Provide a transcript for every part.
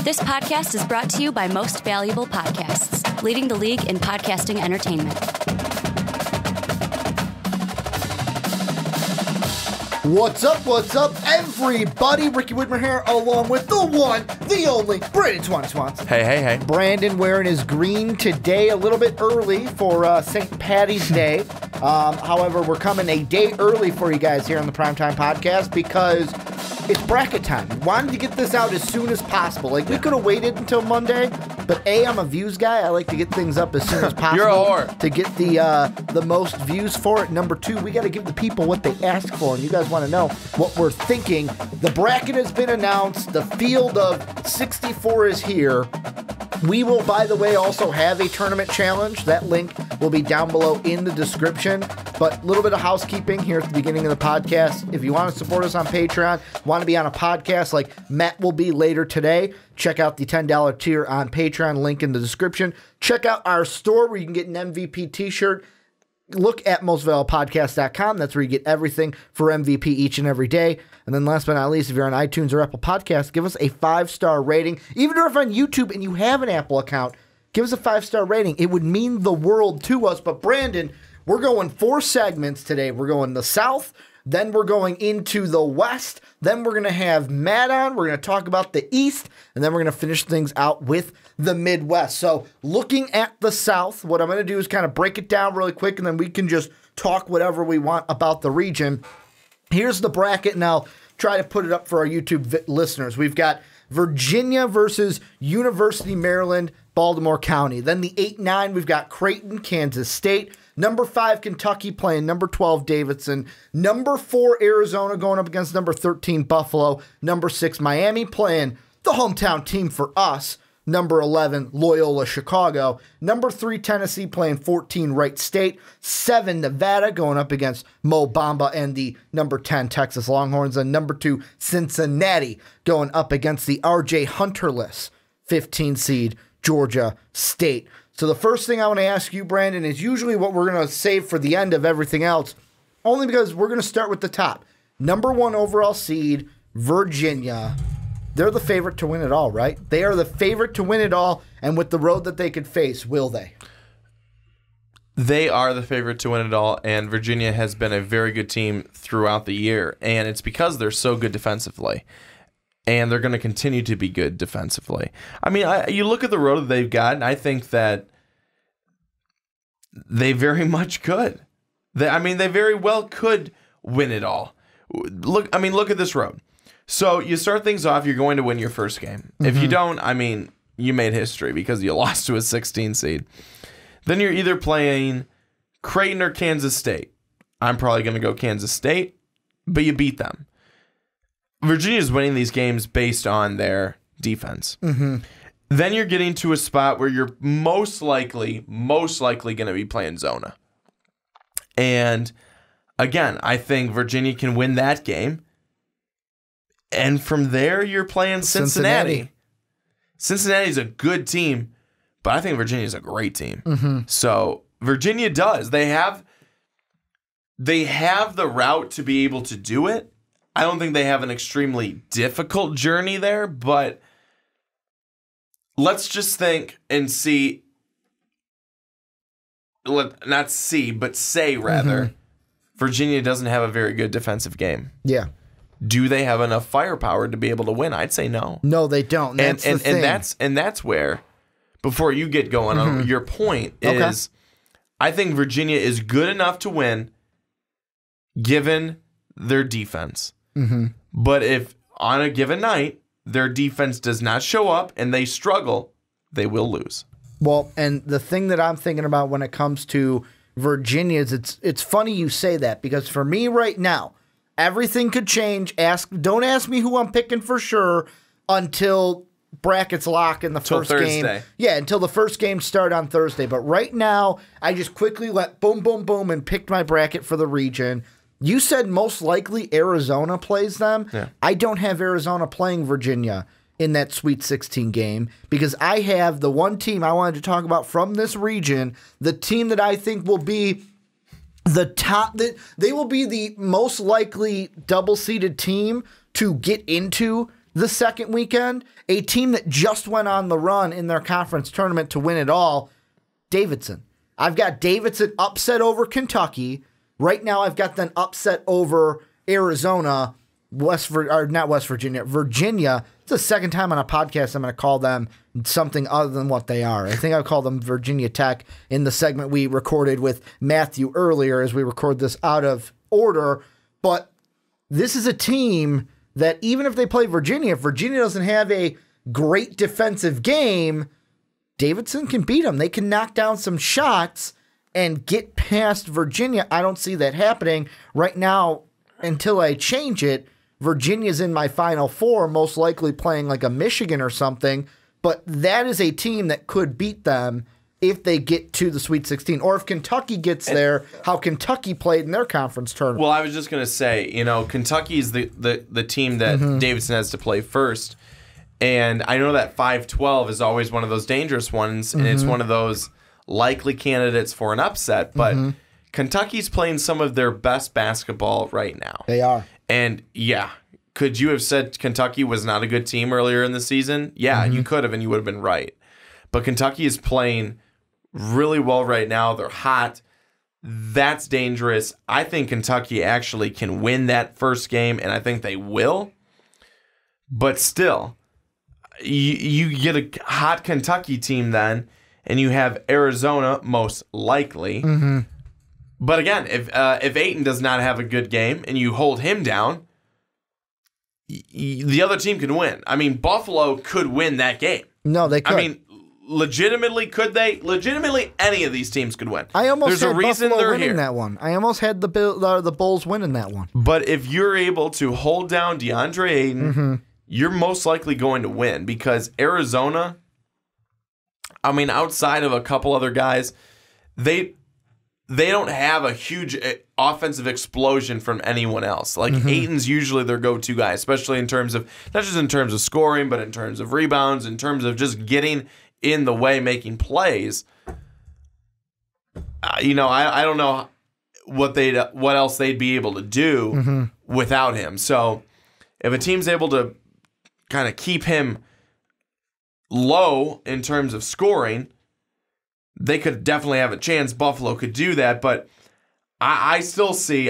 This podcast is brought to you by Most Valuable Podcasts, leading the league in podcasting entertainment. What's up, everybody? Ricky Widmer here, along with the one, the only, Brandon Swanson. Hey. Brandon wearing his green today, a little bit early for St. Patty's Day. However, we're coming a day early for you guys here on the Primetime Podcast because it's bracket time. We wanted to get this out as soon as possible. We could have waited until Monday, but A, I'm a views guy. I like to get things up as soon as possible. You're a whore. To get the most views for it. Number two, we got to give the people what they ask for, and you guys want to know what we're thinking. The bracket has been announced. The field of 64 is here. We will, by the way, also have a tournament challenge. That link will be down below in the description. But a little bit of housekeeping here at the beginning of the podcast. If you want to support us on Patreon, want to be on a podcast like Matt will be later today, check out the $10 tier on Patreon, link in the description. Check out our store where you can get an MVP t-shirt. Look at mostvaluablepodcast.com. That's where you get everything for MVP each and every day. And then last but not least, if you're on iTunes or Apple Podcasts, give us a 5-star rating. Even if you're on YouTube and you have an Apple account, give us a 5-star rating. It would mean the world to us. But Brandon, we're going 4 segments today. We're going the South, then we're going into the West, then we're going to have Matt on, we're going to talk about the East, and then we're going to finish things out with the Midwest. So looking at the South, what I'm going to do is kind of break it down really quick, and then we can just talk whatever we want about the region. Here's the bracket, and I'll try to put it up for our YouTube listeners. We've got Virginia versus University Maryland, Baltimore County. Then the 8-9, we've got Creighton, Kansas State. Number 5, Kentucky playing number 12, Davidson. Number 4, Arizona going up against number 13, Buffalo. Number 6, Miami playing the hometown team for us. Number 11, Loyola Chicago. Number 3, Tennessee playing 14, Wright State. 7, Nevada going up against Mo Bamba and the number 10, Texas Longhorns. And number 2, Cincinnati going up against the R.J. Hunterless 15 seed, Georgia State. So the first thing I want to ask you, Brandon, is usually what we're going to save for the end of everything else, only because we're going to start with the top. Number 1 overall seed, Virginia. They're the favorite to win it all, right? They are the favorite to win it all, and with the road that they could face, will they? They are the favorite to win it all, and Virginia has been a very good team throughout the year, and it's because they're so good defensively. And they're going to continue to be good defensively. I mean, you look at the road that they've got, and I think that they very much could. They very well could win it all. Look at this road. So you start things off, you're going to win your first game. Mm-hmm. If you don't, you made history because you lost to a 16 seed. Then you're either playing Creighton or Kansas State. I'm probably going to go Kansas State, but you beat them. Virginia's winning these games based on their defense. Mm-hmm. Then you're getting to a spot where you're most likely going to be playing Zona. And again, I think Virginia can win that game. And from there, you're playing Cincinnati. Cincinnati's a good team, but I think Virginia's a great team. Mm-hmm. So Virginia does. They have the route to be able to do it. I don't think they have an extremely difficult journey there, but let's just think and see. Not see, but say rather. Mm-hmm. Virginia doesn't have a very good defensive game. Yeah. Do they have enough firepower to be able to win? I'd say no. No, they don't. That's the thing. And that's where, before you get going on your point, is I think Virginia is good enough to win given their defense. Mm-hmm. But if on a given night their defense does not show up and they struggle, they will lose. Well, and the thing that I'm thinking about when it comes to Virginia is it's funny you say that, because for me right now, everything could change. Don't ask me who I'm picking for sure until brackets lock in the first game. Yeah, until the first game start on Thursday. But right now, I just quickly went boom, boom, boom, and picked my bracket for the region. You said most likely Arizona plays them. Yeah. I don't have Arizona playing Virginia in that Sweet 16 game because I have the one team I wanted to talk about from this region, the team that I think will be the top, that they will be the most likely double-seeded team to get into the second weekend, a team that just went on the run in their conference tournament to win it all, Davidson. I've got Davidson upset over Kentucky. Right now, I've got them upset over Arizona, Virginia. It's the second time on a podcast I'm going to call them something other than what they are. I think I called them Virginia Tech in the segment we recorded with Matthew earlier as we record this out of order. But this is a team that even if they play Virginia, if Virginia doesn't have a great defensive game, Davidson can beat them. They can knock down some shots and get past Virginia. I don't see that happening right now until I change it. Virginia's in my Final Four, most likely playing like a Michigan or something, but that is a team that could beat them if they get to the Sweet 16, or if Kentucky gets there, how Kentucky played in their conference tournament. Well, I was just going to say, Kentucky is the team that Davidson has to play first, and I know that 5-12 is always one of those dangerous ones, and it's one of those likely candidates for an upset, but Kentucky's playing some of their best basketball right now. They are. And, yeah, could you have said Kentucky was not a good team earlier in the season? Yeah, you could have, and you would have been right. But Kentucky is playing really well right now. They're hot. That's dangerous. I think Kentucky actually can win that first game, and I think they will. But still, you get a hot Kentucky team then, and you have Arizona most likely. But again, if Ayton does not have a good game and you hold him down, the other team can win. I mean, Buffalo could win that game. No, they could. I mean, legitimately, could they? Legitimately, any of these teams could win. I almost There's had a reason Buffalo they're winning here. that one. I almost had the Bulls winning that one. But if you're able to hold down DeAndre Ayton, you're most likely going to win because Arizona, I mean, outside of a couple other guys, they don't have a huge offensive explosion from anyone else. Like Ayton's usually their go-to guy, especially in terms of, not just in terms of scoring, but in terms of rebounds, in terms of just getting in the way, making plays. I don't know what else they'd be able to do without him. So if a team's able to kind of keep him low in terms of scoring, they could definitely have a chance. Buffalo could do that, but I still see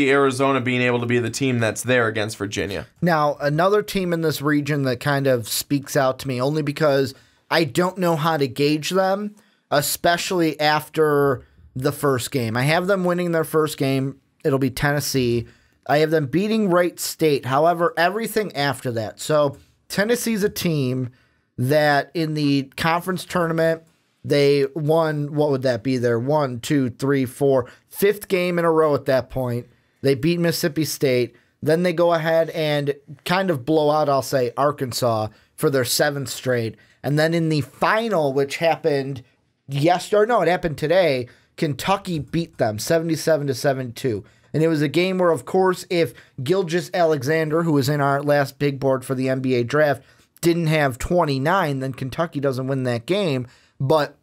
Arizona being able to be the team that's there against Virginia. Now, another team in this region that kind of speaks out to me only because I don't know how to gauge them, especially after the first game. I have them winning their first game. It'll be Tennessee. I have them beating Wright State. However, everything after that. So Tennessee's a team that in the conference tournament, they won, what would that be there? 1, 2, 3, 4, fifth game in a row at that point. They beat Mississippi State. Then they go ahead and kind of blow out, I'll say, Arkansas for their 7th straight. And then in the final, which happened it happened today, Kentucky beat them 77-72. And it was a game where, of course, if Gilgeous-Alexander, who was in our last big board for the NBA draft, didn't have 29, then Kentucky doesn't win that game. But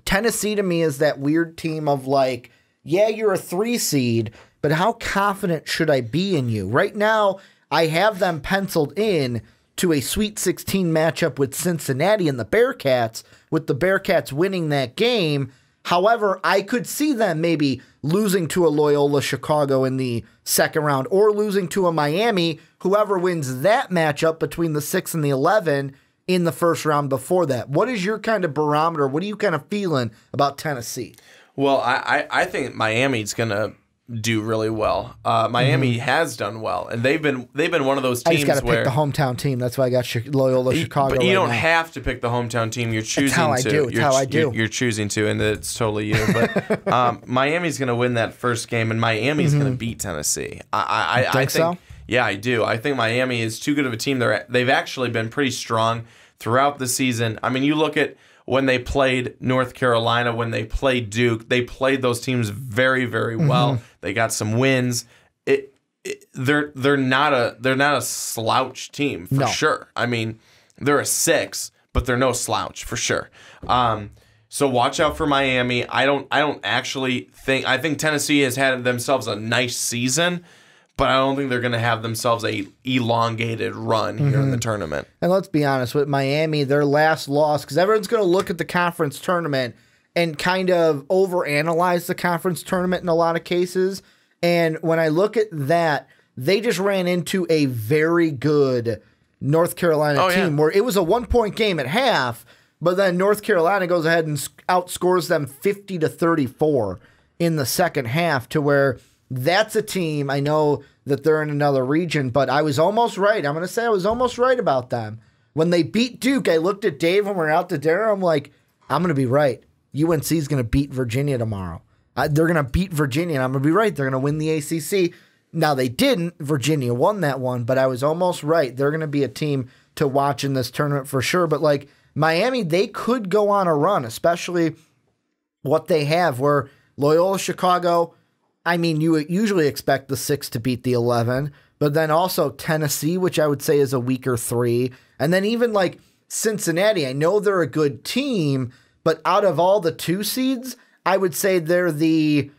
Tennessee to me is that weird team of like, yeah, you're a 3 seed, but how confident should I be in you? Right now, I have them penciled in to a Sweet 16 matchup with Cincinnati and the Bearcats, with the Bearcats winning that game. However, I could see them maybe losing to a Loyola Chicago in the second round or losing to a Miami, whoever wins that matchup between the 6 and the 11 in the first round before that. What is your kind of barometer? What are you kind of feeling about Tennessee? Well, I think Miami's going to do really well. Miami has done well, and they've been one of those teams. I just got to pick the hometown team. That's why I got Loyola Chicago. But you don't have to pick the hometown team. You're choosing to. It's how I do. You're choosing to, and it's totally you. But Miami's going to win that first game, and Miami's going to beat Tennessee. I think so. Yeah, I do. I think Miami is too good of a team. They've actually been pretty strong throughout the season. I mean, you look at when they played North Carolina, when they played Duke, they played those teams very, very well. They got some wins. They're not a slouch team for sure. I mean, they're a 6, but they're no slouch for sure. So watch out for Miami. I don't actually think. I think Tennessee has had themselves a nice season, but I don't think they're going to have themselves a elongated run here in the tournament. And let's be honest, with Miami, their last loss, because everyone's going to look at the conference tournament and kind of overanalyze the conference tournament in a lot of cases. And when I look at that, they just ran into a very good North Carolina team where it was a 1-point game at half, but then North Carolina goes ahead and outscores them 50-34 in the second half, to where that's a team. I know that they're in another region, but I was almost right. I'm going to say I was almost right about them. When they beat Duke, I looked at Dave when we were out to dinner. I'm like, I'm going to be right. UNC is going to beat Virginia tomorrow. They're going to beat Virginia, and I'm going to be right. They're going to win the ACC. Now, they didn't. Virginia won that one, but I was almost right. They're going to be a team to watch in this tournament for sure. But, like, Miami, they could go on a run, especially what they have, where Loyola Chicago, I mean, you usually expect the 6 to beat the 11, but then also Tennessee, which I would say is a weaker 3. And then even, like, Cincinnati, I know they're a good team, but out of all the 2 seeds, I would say they're the,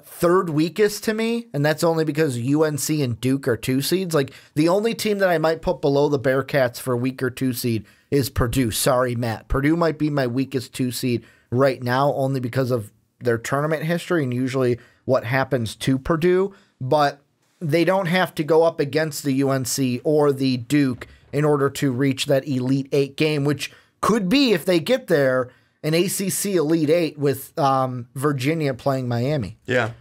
third weakest to me? And that's only because UNC and Duke are 2 seeds. Like, the only team that I might put below the Bearcats for weaker 2 seed is Purdue. Sorry, Matt. Purdue might be my weakest 2 seed right now, only because of their tournament history and usually what happens to Purdue. But they don't have to go up against the UNC or the Duke in order to reach that Elite 8 game, which could be, if they get there, an ACC Elite 8 with Virginia playing Miami. Yeah.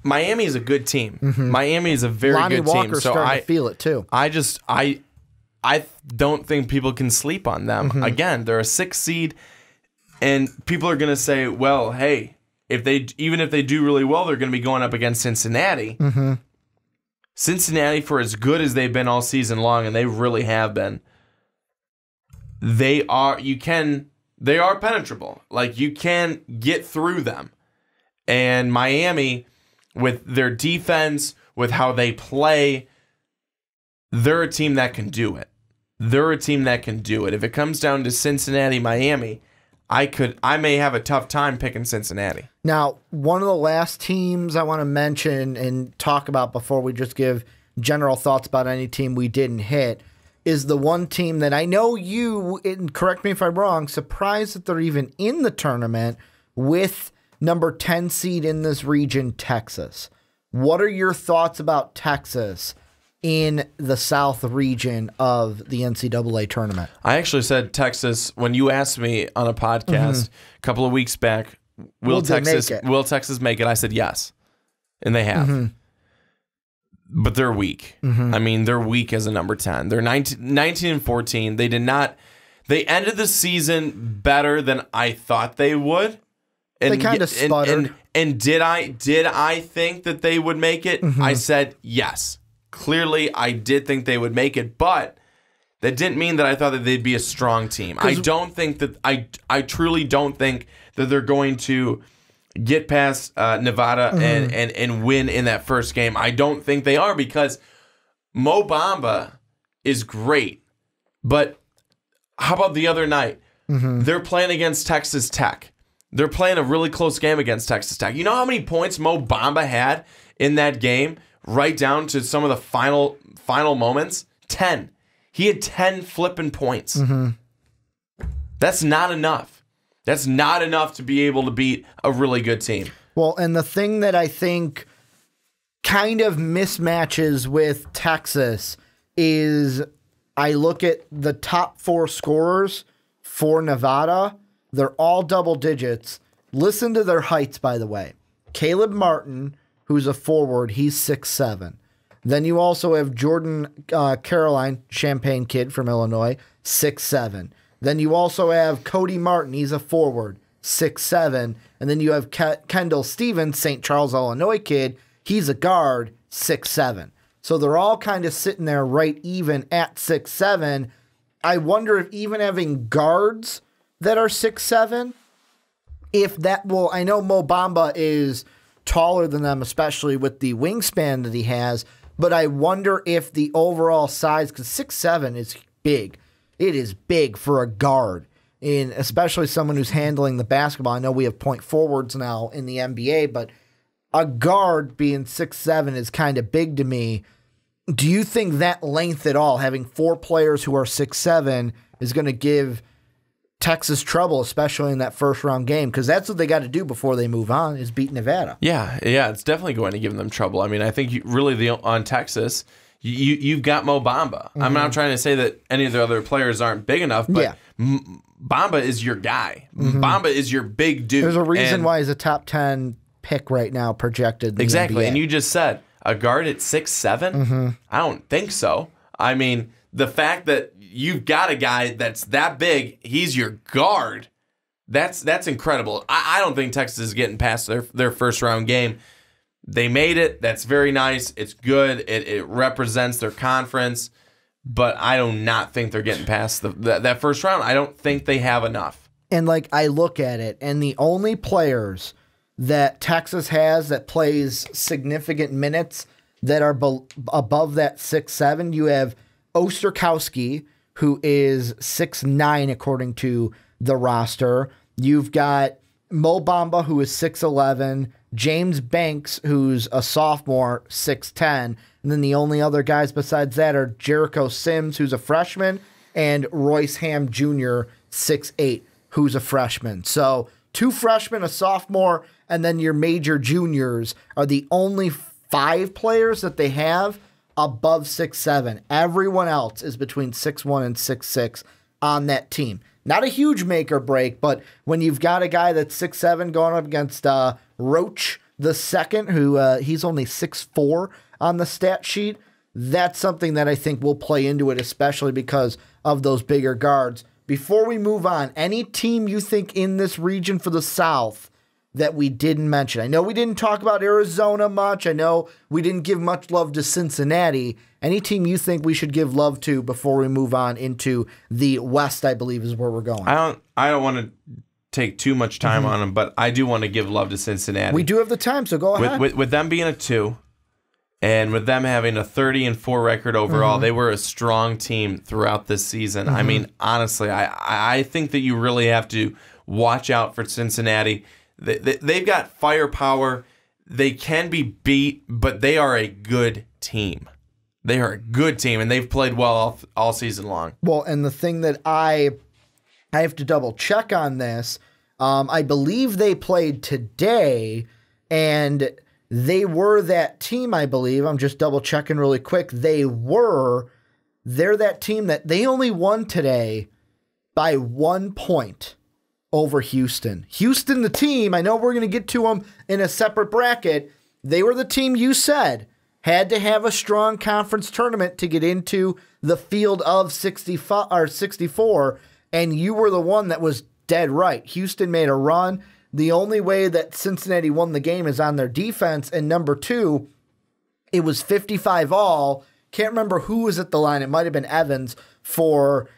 Miami is a good team. Miami is a very Lonnie good Walker's team. So starting to feel it too. I don't think people can sleep on them. Again, they're a 6 seed, and people are going to say, well, hey, even if they do really well, they're going to be going up against Cincinnati. Cincinnati, for as good as they've been all season long, and they really have been, they are penetrable. Like, you can get through them. And Miami, with their defense, with how they play, they're a team that can do it. If it comes down to Cincinnati, Miami, I may have a tough time picking Cincinnati. Now, one of the last teams I want to mention and talk about before we just give general thoughts about any team we didn't hit is the one team that I know you, and correct me if I'm wrong, surprised that they're even in the tournament with number 10 seed in this region, Texas. What are your thoughts about Texas in the South region of the NCAA tournament? I actually said Texas when you asked me on a podcast a couple of weeks back, will Texas make it? I said yes, and they have. But they're weak. I mean, they're weak as a number 10. They're 19-14. They ended the season better than I thought they would. And they kind of sputtered. And did I think that they would make it? I said yes. Clearly, I did think they would make it, but that didn't mean that I thought that they'd be a strong team. I truly don't think that they're going to get past Nevada and win in that first game. I don't think they are, because Mo Bamba is great. But how about the other night? They're playing against Texas Tech. They're playing a really close game against Texas Tech. You know how many points Mo Bamba had in that game, right down to some of the final moments? 10. He had 10 flipping points. That's not enough. That's not enough to be able to beat a really good team. Well, and the thing that I think kind of mismatches with Texas is I look at the top 4 scorers for Nevada. They're all double digits. Listen to their heights, by the way. Caleb Martin, who's a forward, he's 6'7". Then you also have Jordan Caroline, Champaign kid from Illinois, 6'7". Then you also have Cody Martin. He's a forward, 6'7". And then you have Kendall Stevens, St. Charles, Illinois kid. He's a guard, 6'7". So they're all kind of sitting there right even at 6'7". I wonder if even having guards that are 6'7", if that will... I know Mo Bamba is taller than them, especially with the wingspan that he has, but I wonder if the overall size, because 6'7" is big. It is big for a guard, and especially someone who's handling the basketball. I know we have point forwards now in the NBA, but a guard being 6'7" is kind of big to me. Do you think that length at all, having 4 players who are 6'7", is going to give Texas trouble, especially in that first round game? Because that's what they got to do before they move on, is beat Nevada. Yeah, it's definitely going to give them trouble. I mean, I think on Texas, you've got Mo Bamba. I'm not trying to say that any of the other players aren't big enough, but Bamba is your guy. Bamba is your big dude. There's a reason why he's a top 10 pick right now, projected in the exactly. NBA. And you just said a guard at 6'7"? I don't think so. I mean, the fact that you've got a guy that's that big, he's your guard, that's incredible. I don't think Texas is getting past their first round game. They made it. That's very nice. It's good. It represents their conference. But I do not think they're getting past that first round. I don't think they have enough. And like I look at it, and the only players that Texas has that plays significant minutes that are above that 6'7", you have Osterkowski, who is 6'9", according to the roster. You've got Mo Bamba, who is 6'11", James Banks, who's a sophomore, 6'10", and then the only other guys besides that are Jericho Sims, who's a freshman, and Royce Ham Jr., 6'8", who's a freshman. So 2 freshmen, a sophomore, and then your major juniors are the only 5 players that they have above 6'7". Everyone else is between 6'1" and 6'6" on that team. Not a huge make or break, but when you've got a guy that's 6'7" going up against Roach the second, who he's only 6'4" on the stat sheet, that's something that I think will play into it, especially because of those bigger guards. Before we move on, any team you think in this region for the South that we didn't mention? I know we didn't talk about Arizona much. I know we didn't give much love to Cincinnati. Any team you think we should give love to before we move on into the West, I believe, is where we're going. I don't want to take too much time on them, but I do want to give love to Cincinnati. We do have the time, so go ahead. With them being a 2, and with them having a 30-4 record overall, they were a strong team throughout this season. I mean, honestly, I think that you really have to watch out for Cincinnati. They've got firepower. They can be beat, but they are a good team. They are a good team, and they've played well all season long. Well, and the thing that I have to double check on this, I believe they played today, and they were that team, I believe. I'm just double checking really quick. They're that team that they only won today by 1 point. Over Houston. Houston, the team, I know we're going to get to them in a separate bracket. They were the team you said had to have a strong conference tournament to get into the field of 64, and you were the one that was dead right. Houston made a run. The only way that Cincinnati won the game is on their defense, and number 2, it was 55 all. Can't remember who was at the line. It might have been Evans for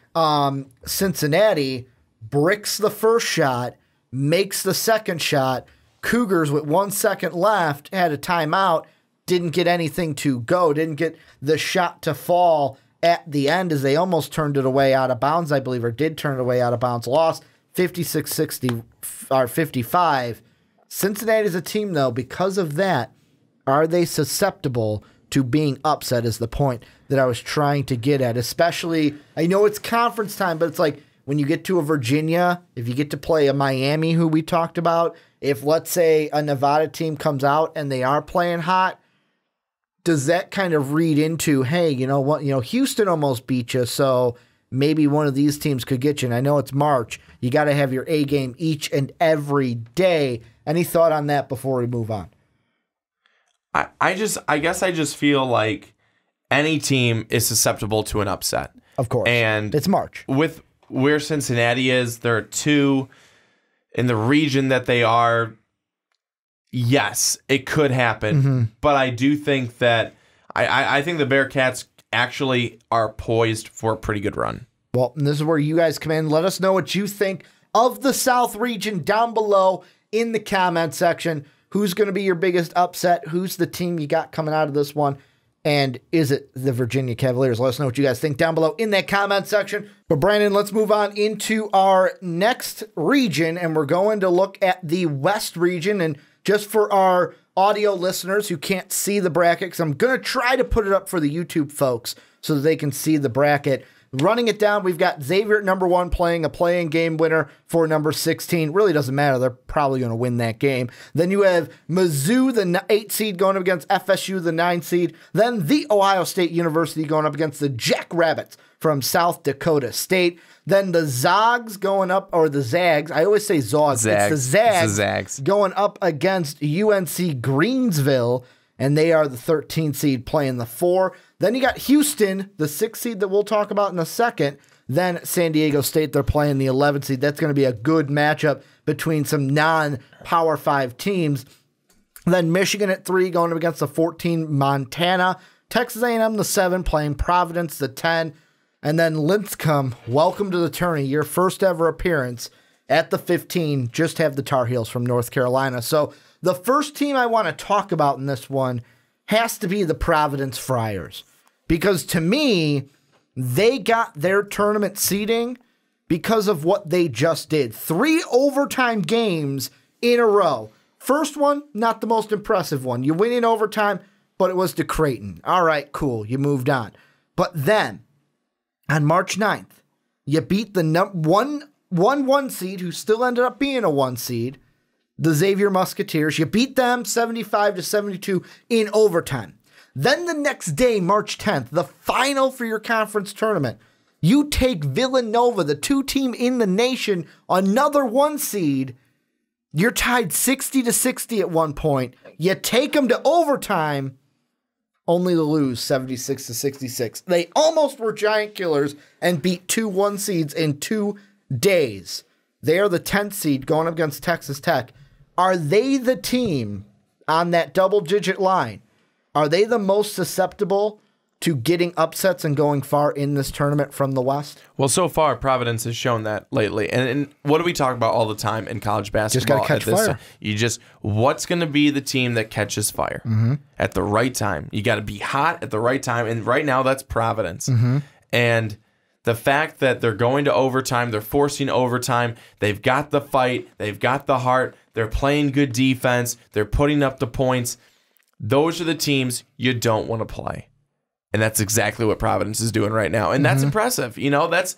Cincinnati. Bricks the first shot, makes the second shot. Cougars, with 1 second left, had a timeout, didn't get anything to go, didn't get the shot to fall at the end as they almost turned it away out of bounds, I believe, or did turn it away out of bounds. Lost 56-60 or 55. Cincinnati is a team, though, because of that, are they susceptible to being upset is the point that I was trying to get at. Especially, I know it's conference time, but it's like, when you get to a Virginia, if you get to play a Miami, who we talked about, if, let's say, a Nevada team comes out and they are playing hot, does that kind of read into, hey, you know what, Houston almost beat you, so maybe one of these teams could get you. And I know it's March. You got to have your A game each and every day. Any thought on that before we move on? I guess I just feel like any team is susceptible to an upset. Of course. And it's March. With where Cincinnati is, there are 2 in the region that they are. Yes, it could happen, but I do think that I think the Bearcats actually are poised for a pretty good run. Well, and this is where you guys come in. Let us know what you think of the South region down below in the comment section. Who's going to be your biggest upset? Who's the team you got coming out of this one? And is it the Virginia Cavaliers? Let us know what you guys think down below in that comment section. But Brandon, let's move on into our next region, and we're going to look at the West region. And just for our audio listeners who can't see the bracket, because I'm going to try to put it up for the YouTube folks so that they can see the bracket. Running it down, we've got Xavier at number 1 playing a play-in game winner for number 16. Really doesn't matter. They're probably going to win that game. Then you have Mizzou, the 8 seed, going up against FSU, the 9 seed. Then The Ohio State University going up against the Jackrabbits from South Dakota State. Then the Zags going up, or the Zags. I always say Zogs. Zags. It's the Zags, It's the Zags going up against UNC Greensville, and they are the 13 seed playing the 4. Then you got Houston, the 6 seed that we'll talk about in a second. Then San Diego State, they're playing the 11 seed. That's going to be a good matchup between some non-Power 5 teams. Then Michigan at 3 going up against the 14 Montana. Texas A&M the 7 playing Providence the 10. And then Linscomb, welcome to the tourney. Your first ever appearance at the 15. Just have the Tar Heels from North Carolina. So the first team I want to talk about in this one has to be the Providence Friars. Because to me, they got their tournament seeding because of what they just did. 3 overtime games in a row. First one, not the most impressive one. You win in overtime, but it was to Creighton. All right, cool. You moved on. But then, on March 9th, you beat the 1 seed, who still ended up being a 1 seed, the Xavier Musketeers. You beat them 75-72 in overtime. Then the next day, March 10th, the final for your conference tournament, you take Villanova, the 2 team in the nation, another 1 seed. You're tied 60-60 at one point. You take them to overtime, only to lose 76-66. They almost were giant killers and beat 2 1 seeds in 2 days. They are the 10th seed going up against Texas Tech. Are they the team on that double-digit line? Are they the most susceptible to getting upsets and going far in this tournament from the West? Well, so far, Providence has shown that lately. And what do we talk about all the time in college basketball? Just got to catch fire. What's going to be the team that catches fire at the right time? You got to be hot at the right time. And right now, that's Providence. And the fact that they're going to overtime, they're forcing overtime, they've got the fight, they've got the heart, they're playing good defense, they're putting up the points. Those are the teams you don't want to play. And that's exactly what Providence is doing right now. And that's impressive. You know, that's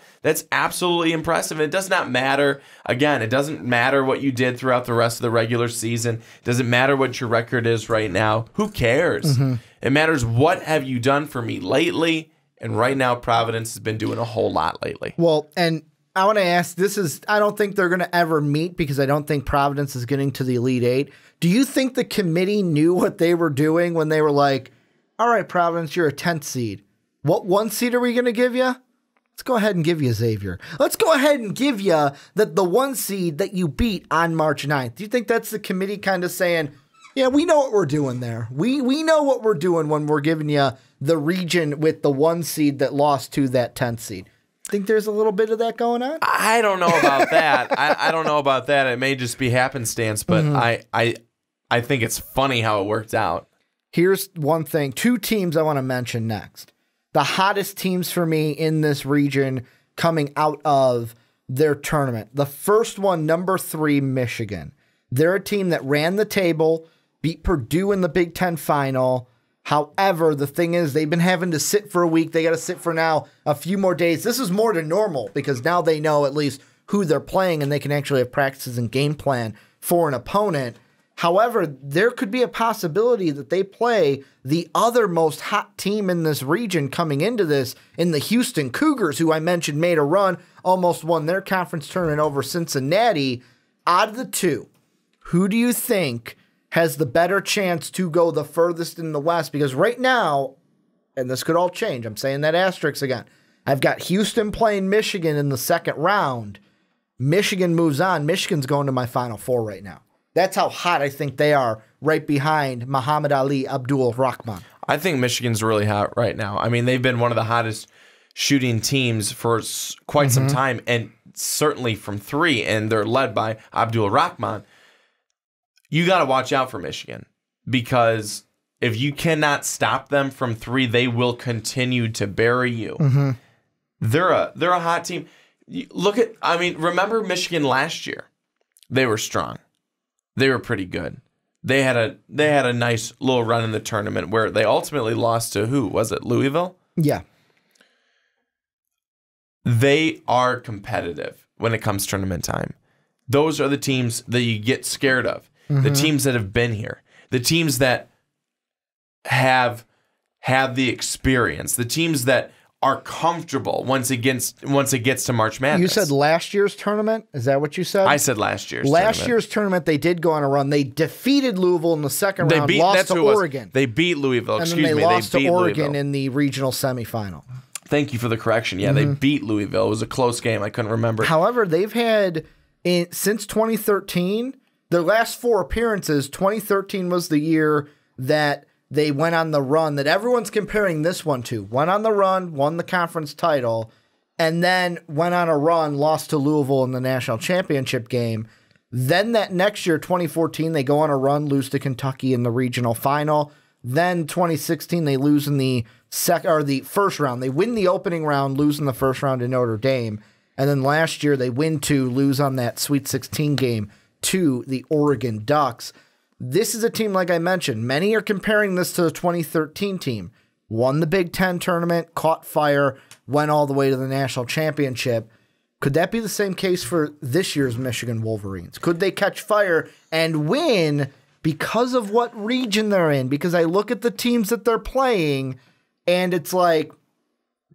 absolutely impressive. It does not matter. Again, it doesn't matter what you did throughout the rest of the regular season. It doesn't matter what your record is right now. Who cares? It matters what have you done for me lately. And right now, Providence has been doing a whole lot lately. Well, and I want to ask, I don't think they're going to ever meet because I don't think Providence is getting to the Elite Eight. Do you think the committee knew what they were doing when they were like, all right, Providence, you're a 10th seed. What 1 seed are we going to give you? Let's go ahead and give you Xavier. Let's go ahead and give you the 1 seed that you beat on March 9th. Do you think that's the committee kind of saying, yeah, we know what we're doing there. We know what we're doing when we're giving you the region with the 1 seed that lost to that 10th seed? Think there's a little bit of that going on? I don't know about that. I don't know about that. It may just be happenstance, but I think it's funny how it worked out. Here's one thing. 2 teams I want to mention next. The hottest teams for me in this region coming out of their tournament. The first one, number 3, Michigan. They're a team that ran the table, beat Purdue in the Big Ten final. However, the thing is, they've been having to sit for a week. They got to sit for now a few more days. This is more than normal because now they know at least who they're playing and they can actually have practices and game plan for an opponent. However, there could be a possibility that they play the other most hot team in this region coming into this in the Houston Cougars, who I mentioned made a run, almost won their conference tournament over Cincinnati. Out of the 2, who do you think has the better chance to go the furthest in the West? Because right now, and this could all change, I'm saying that asterisk again, I've got Houston playing Michigan in the second round. Michigan moves on. Michigan's going to my Final Four right now. That's how hot I think they are, right behind Muhammad Ali Abdul-Rahman. I think Michigan's really hot right now. I mean, they've been one of the hottest shooting teams for quite some time, and certainly from 3, and they're led by Abdul-Rahman. You got to watch out for Michigan because if you cannot stop them from 3, they will continue to bury you. They're a hot team. Remember Michigan last year? They were strong. They were pretty good. They had a nice little run in the tournament where they ultimately lost to who? Was it Louisville? Yeah. They are competitive when it comes tournament time. Those are the teams that you get scared of. The teams that have been here. The teams that have the experience. The teams that are comfortable once it gets to March Madness. You said last year's tournament? Is that what you said? I said last year's tournament, they did go on a run. They defeated Louisville in the second round, lost to Oregon. They beat Louisville, and then they lost to Oregon in the regional semifinal. Thank you for the correction. Yeah, they beat Louisville. It was a close game. I couldn't remember. However, they've had, since 2013, their last 4 appearances, 2013 was the year that they went on the run that everyone's comparing this one to. Went on the run, won the conference title, and then went on a run, lost to Louisville in the national championship game. Then that next year, 2014, they go on a run, lose to Kentucky in the regional final. Then 2016, they lose in the first round. They win the opening round, lose in the first round to Notre Dame. And then last year, they lose on that Sweet 16 game to the Oregon Ducks. This is a team, like I mentioned, many are comparing this to the 2013 team. Won the Big Ten tournament, caught fire, went all the way to the national championship. Could that be the same case for this year's Michigan Wolverines? Could they catch fire and win because of what region they're in? Because I look at the teams that they're playing, and it's like,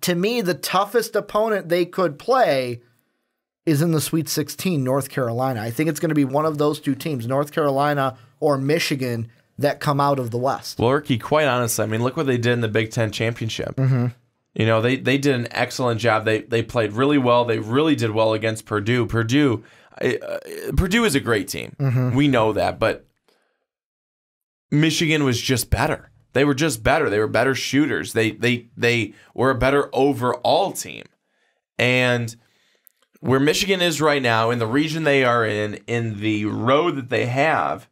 to me, the toughest opponent they could play is in the Sweet 16, North Carolina. I think it's going to be one of those two teams, North Carolina or Michigan, that come out of the West. Well, Ricky, quite honestly, I mean, look what they did in the Big Ten championship. You know, they did an excellent job. They played really well. They really did well against Purdue. Purdue is a great team. We know that, but Michigan was just better. They were just better. They were better shooters. They were a better overall team. And where Michigan is right now, in the region they are in the road that they have,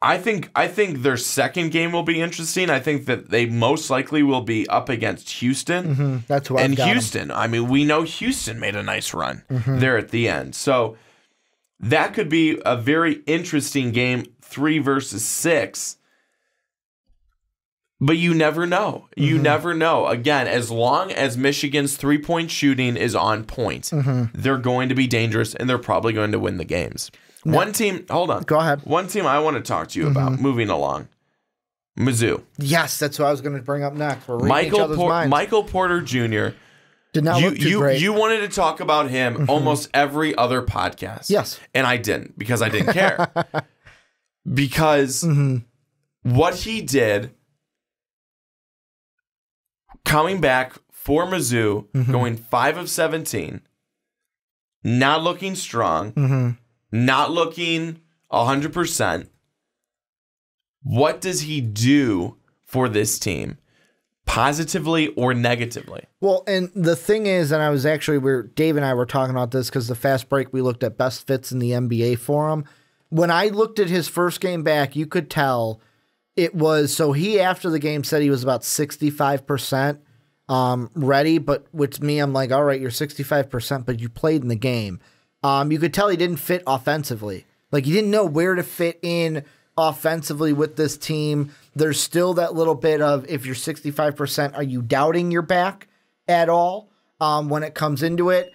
I think their second game will be interesting. I think that they most likely will be up against Houston. That's why. And Houston, I mean, we know Houston made a nice run there at the end. So that could be a very interesting game, 3 versus 6. But you never know. You never know. Again, as long as Michigan's 3-point shooting is on point, they're going to be dangerous, and they're probably going to win the games. No. One team, hold on. Go ahead. One team I want to talk to you about, moving along. Mizzou. Yes, that's what I was going to bring up next. We're reading each other's minds. Michael Porter Jr. Did not look too great. You wanted to talk about him almost every other podcast. Yes. And I didn't, because I didn't care. Because what he did, coming back for Mizzou, going 5 of 17, not looking strong, not looking 100%. What does he do for this team, positively or negatively? Well, and the thing is, and I was actually, Dave and I were talking about this because the fast break, we looked at best fits in the NBA forum. When I looked at his first game back, you could tell it was, so he, after the game, said he was about 65% ready, but with me, I'm like, all right, you're 65%, but you played in the game. You could tell he didn't fit offensively. Like, he didn't know where to fit in offensively with this team. There's still that little bit of, if you're 65%, are you doubting your back at all when it comes into it?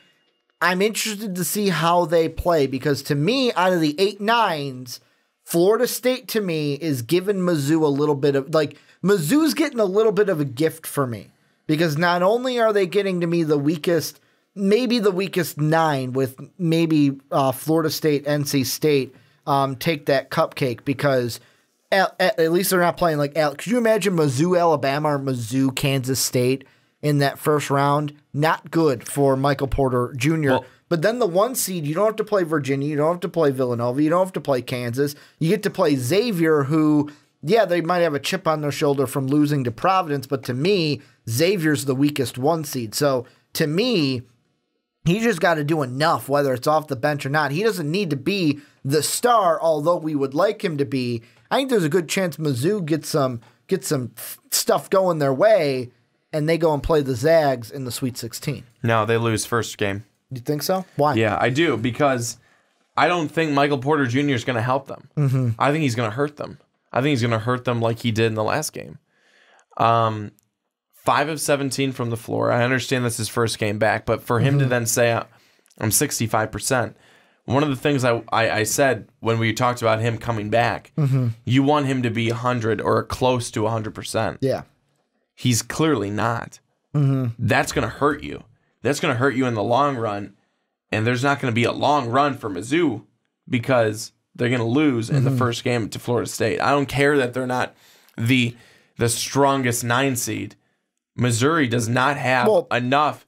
I'm interested to see how they play, because to me, out of the 8-9s, Florida State, to me, is giving Mizzou a little bit of, like, Mizzou's getting a little bit of a gift for me, because not only are they getting to me the weakest, maybe the weakest 9, with maybe Florida State, NC State take that cupcake, because at least they're not playing like, could you imagine Mizzou, Alabama, or Mizzou, Kansas State in that first round? Not good for Michael Porter Jr. Well, but then the 1 seed, you don't have to play Virginia, you don't have to play Villanova, you don't have to play Kansas. You get to play Xavier, who, yeah, they might have a chip on their shoulder from losing to Providence, but to me, Xavier's the weakest 1 seed. So to me, he just got to do enough, whether it's off the bench or not. He doesn't need to be the star, although we would like him to be. I think there's a good chance Mizzou gets some stuff going their way, and they go and play the Zags in the Sweet 16. No, they lose first game. You think so? Why? Yeah, I do, because I don't think Michael Porter Jr. is going to help them. Mm-hmm. I think he's going to hurt them. I think he's going to hurt them like he did in the last game. 5 of 17 from the floor. I understand that's his first game back, but for him to then say, I'm 65%, one of the things I said when we talked about him coming back, you want him to be 100 or close to 100%. Yeah. He's clearly not. That's going to hurt you. That's going to hurt you in the long run, and there's not going to be a long run for Mizzou because they're going to lose in the first game to Florida State. I don't care that they're not the strongest 9 seed. Missouri does not have enough.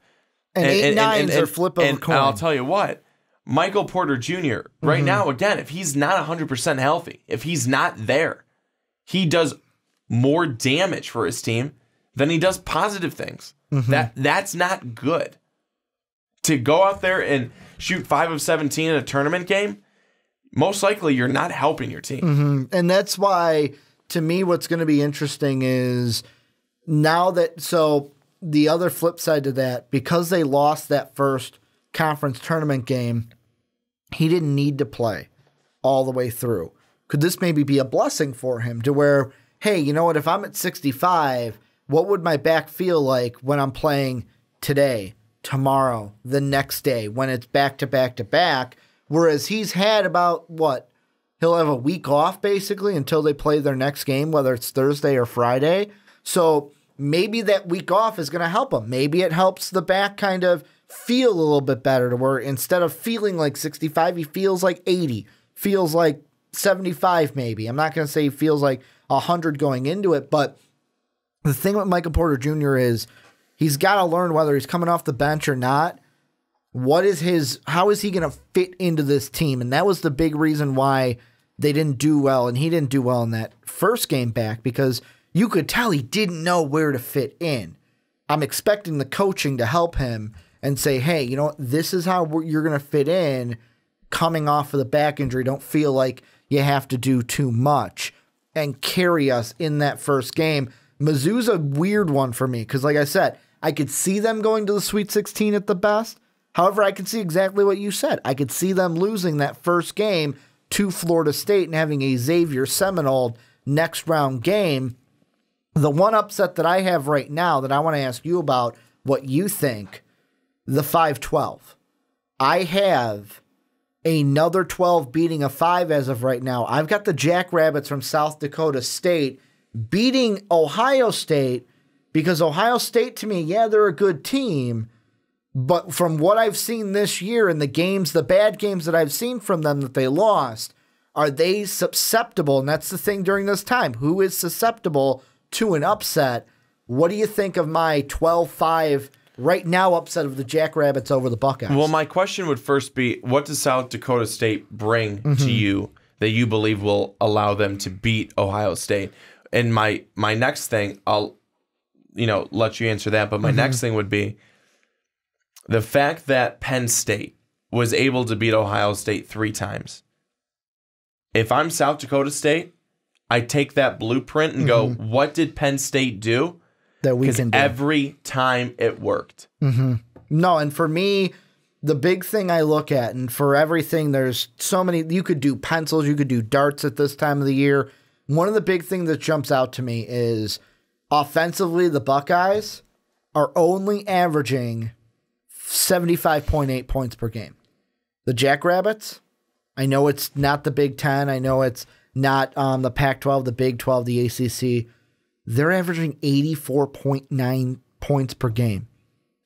And 8-9s are flip of a coin. And I'll tell you what, Michael Porter Jr., right now, again, if he's not 100% healthy, if he's not there, he does more damage for his team than he does positive things. That's not good. To go out there and shoot 5 of 17 in a tournament game, most likely you're not helping your team. And that's why, to me, what's going to be interesting is now that, so the other flip side to that, because they lost that first conference tournament game, he didn't need to play all the way through. Could this maybe be a blessing for him to where, hey, you know what, if I'm at 65, what would my back feel like when I'm playing today, tomorrow, the next day, when it's back to back to back? Whereas he's had about, he'll have a week off basically until they play their next game, whether it's Thursday or Friday. So maybe that week off is going to help him. Maybe it helps the back kind of feel a little bit better to where instead of feeling like 65, he feels like 80, feels like 75 maybe. I'm not going to say he feels like 100 going into it, but the thing with Michael Porter Jr. is he's got to learn whether he's coming off the bench or not. How is he going to fit into this team? And that was the big reason why they didn't do well, and he didn't do well in that first game back, because you could tell he didn't know where to fit in. I'm expecting the coaching to help him and say, hey, you know what, this is how you're going to fit in coming off of the back injury. Don't feel like you have to do too much and carry us in that first game. Mizzou's a weird one for me because, like I said, I could see them going to the Sweet 16 at the best. However, I could see exactly what you said. I could see them losing that first game to Florida State and having a Xavier Seminole next round game. The one upset that I have right now that I want to ask you about what you think, the 5-12. I have another 12 beating a 5 as of right now. I've got the Jackrabbits from South Dakota State beating Ohio State because Ohio State, to me, yeah, they're a good team, but from what I've seen this year in the games, the bad games that I've seen from them that they lost, are they susceptible? And that's the thing during this time. Who is susceptible to an upset? What do you think of my 12-5 right now upset of the Jackrabbits over the Buckeyes? Well, my question would first be, what does South Dakota State bring to you that you believe will allow them to beat Ohio State? And my next thing, I'll let you answer that, but my next thing would be the fact that Penn State was able to beat Ohio State 3 times. If I'm South Dakota State, I take that blueprint and go, what did Penn State do? That we can do. Every time it worked. No, and for me, the big thing I look at, and for everything, there's so many, you could do pencils, you could do darts at this time of the year. One of the big things that jumps out to me is offensively, the Buckeyes are only averaging 75.8 points per game. The Jackrabbits, I know it's not the Big Ten, I know it's not the Pac-12, the Big 12, the ACC. They're averaging 84.9 points per game.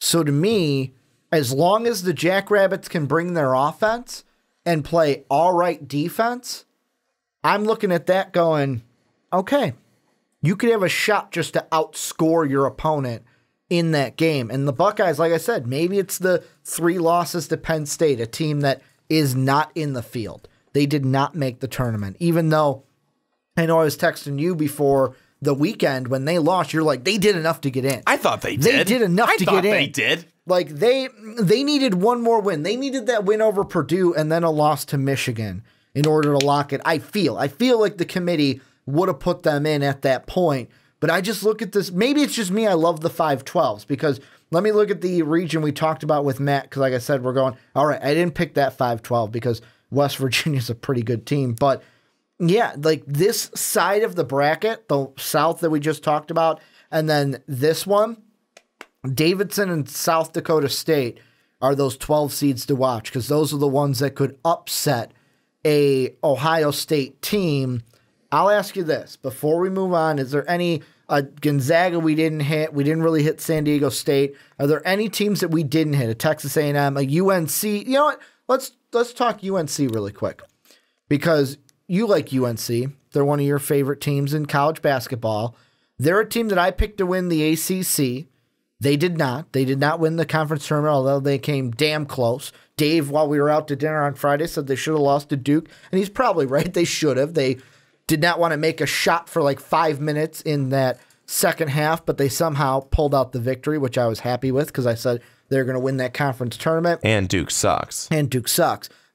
So to me, as long as the Jackrabbits can bring their offense and play all right defense, I'm looking at that going, okay, you could have a shot just to outscore your opponent in that game. And the Buckeyes, like I said, maybe it's the 3 losses to Penn State, a team that is not in the field. They did not make the tournament, even though I know I was texting you before the weekend when they lost. You're like, they did enough to get in. I thought they did. They did enough to get in. They did. Like they needed one more win. They needed that win over Purdue and then a loss to Michigan in order to lock it. I feel like the committee would have put them in at that point. But I just look at this. Maybe it's just me. I love the 5-12s because let me look at the region we talked about with Matt. Because like I said, we're going, all right, I didn't pick that 5-12 because West Virginia's a pretty good team. But yeah, like this side of the bracket, the South that we just talked about, and then this one, Davidson and South Dakota State are those 12 seeds to watch because those are the ones that could upset a Ohio State team. I'll ask you this before we move on. Is there any Gonzaga we didn't hit? We didn't really hit San Diego State. Are there any teams that we didn't hit? A Texas A&M, a UNC? You know what? Let's talk UNC really quick because you like UNC. They're one of your favorite teams in college basketball. They're a team that I picked to win the ACC. They did not. They did not win the conference tournament, although they came damn close. Dave, while we were out to dinner on Friday, said they should have lost to Duke, and he's probably right. They should have. They did not want to make a shot for like 5 minutes in that second half, but they somehow pulled out the victory, which I was happy with because I said they're going to win that conference tournament. And Duke sucks.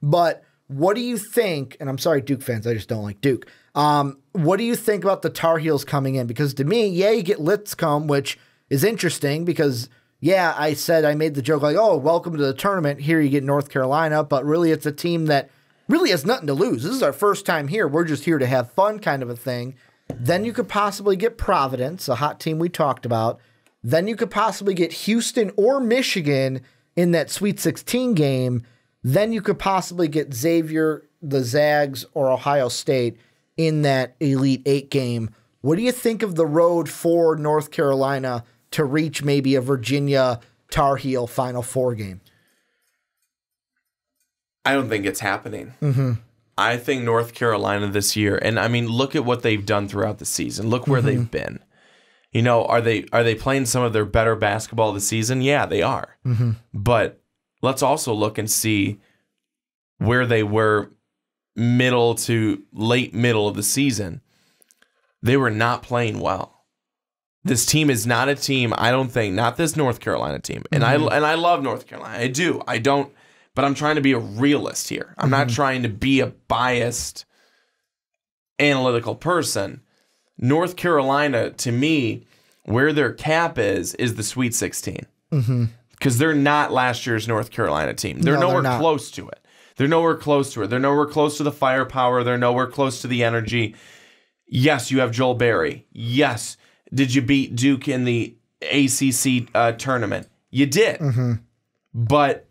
But what do you think, and I'm sorry, Duke fans, I just don't like Duke. What do you think about the Tar Heels coming in? Because to me, yeah, you get Lipscomb, which is interesting because, yeah, I said I made the joke like, oh, welcome to the tournament. Here you get North Carolina, but really it's a team that really has nothing to lose. This is our first time here. We're just here to have fun kind of a thing. Then you could possibly get Providence, a hot team we talked about. Then you could possibly get Houston or Michigan in that Sweet 16 game. Then you could possibly get Xavier, the Zags, or Ohio State in that Elite Eight game. What do you think of the road for North Carolina to reach maybe a Virginia Tar Heel Final Four game? I don't think it's happening. Mm-hmm. I think North Carolina this year, and I mean, look at what they've done throughout the season. Look where they've been. You know, are they playing some of their better basketball this season? Yeah, they are. Mm-hmm. But let's also look and see where they were middle to late middle of the season. They were not playing well. This team is not a team, I don't think, not this North Carolina team. And I love North Carolina. I do. I don't, but I'm trying to be a realist here. I'm not trying to be a biased analytical person. North Carolina, to me, where their cap is the Sweet 16. Because they're not last year's North Carolina team. They're nowhere close to it. They're nowhere close to it. They're nowhere close to the firepower. They're nowhere close to the energy. Yes, you have Joel Berry. Yes. Did you beat Duke in the ACC tournament? You did. But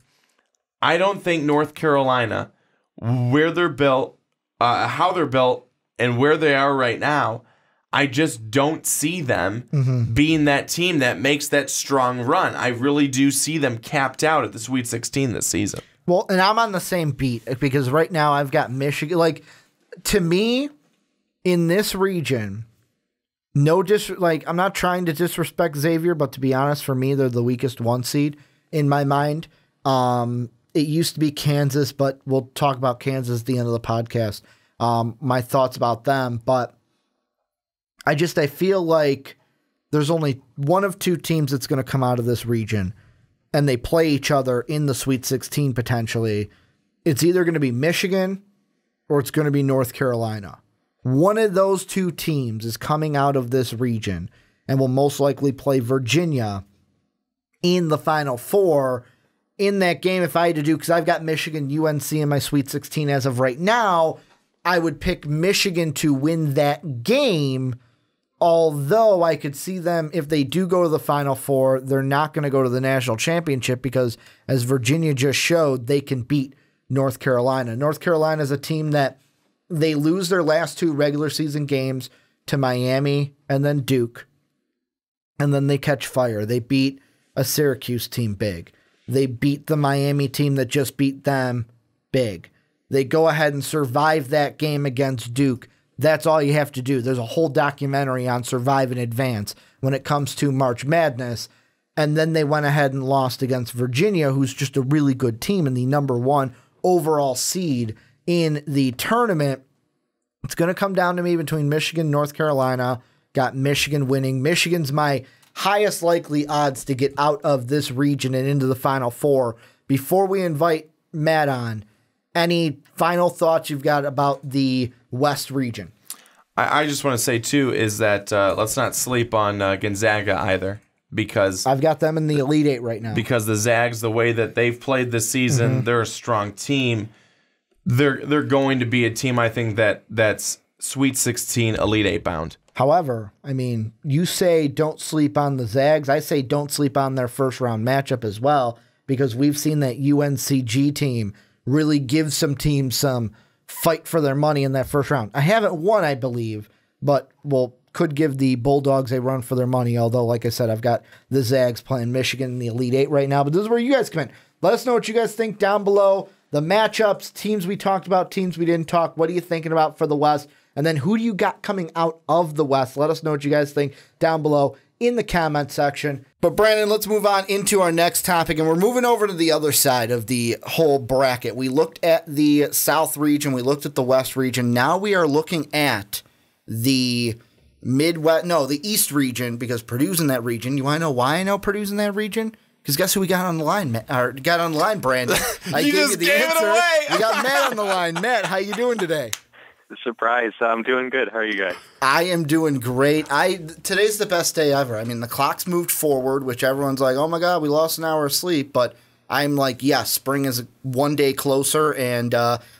I don't think North Carolina, where they're built, how they're built, and where they are right now, I just don't see them being that team that makes that strong run. I really do see them capped out at the Sweet 16 this season. Well, and I'm on the same beat because right now I've got Michigan. Like, to me, in this region, I'm not trying to disrespect Xavier, but to be honest, for me, they're the weakest one seed in my mind. It used to be Kansas, but we'll talk about Kansas at the end of the podcast. My thoughts about them, but I feel like there's only one of two teams that's going to come out of this region, and they play each other in the Sweet 16 potentially. It's either going to be Michigan or it's going to be North Carolina. One of those two teams is coming out of this region and will most likely play Virginia in the Final Four. In that game, if I had to do, because I've got Michigan, UNC in my Sweet 16 as of right now, I would pick Michigan to win that game. Although I could see them, if they do go to the Final Four, they're not going to go to the national championship because, as Virginia just showed, they can beat North Carolina. North Carolina is a team that they lose their last two regular season games to Miami and then Duke, and then they catch fire. They beat a Syracuse team big. They beat the Miami team that just beat them big. They go ahead and survive that game against Duke. That's all you have to do. There's a whole documentary on Survive in Advance when it comes to March Madness. And then they went ahead and lost against Virginia, who's just a really good team and the number one overall seed in the tournament. It's going to come down to me between Michigan and North Carolina. Got Michigan winning. Michigan's my highest likely odds to get out of this region and into the Final Four. Before we invite Matt on, any final thoughts you've got about the West region? I just want to say, too, is that let's not sleep on Gonzaga either, because I've got them in the Elite Eight right now. Because the Zags, the way that they've played this season, they're a strong team. they're going to be a team, I think, that's Sweet 16, Elite 8 bound. However, I mean, you say don't sleep on the Zags. I say don't sleep on their first-round matchup as well, because we've seen that UNCG team really give some teams some fight for their money in that first round. I haven't won, I believe, but could give the Bulldogs a run for their money, although, like I said, I've got the Zags playing Michigan in the Elite 8 right now. But this is where you guys come in. Let us know what you guys think down below. The matchups, teams we talked about, teams we didn't talk. What are you thinking about for the West? And then who do you got coming out of the West? Let us know what you guys think down below in the comment section. But Brandon, let's move on into our next topic, and we're moving over to the other side of the whole bracket. We looked at the South region. We looked at the West region. Now we are looking at the the East region, because Purdue's in that region. You want to know why I know Purdue's in that region? Because guess who we got on the line, Brandon? I gave you the answer. We got Matt on the line. Matt, how you doing today? Surprise. I'm doing good. How are you guys? I am doing great. Today's the best day ever. I mean, the clock's moved forward, which everyone's like, oh my God, we lost an hour of sleep. But I'm like, yes, spring is one day closer, and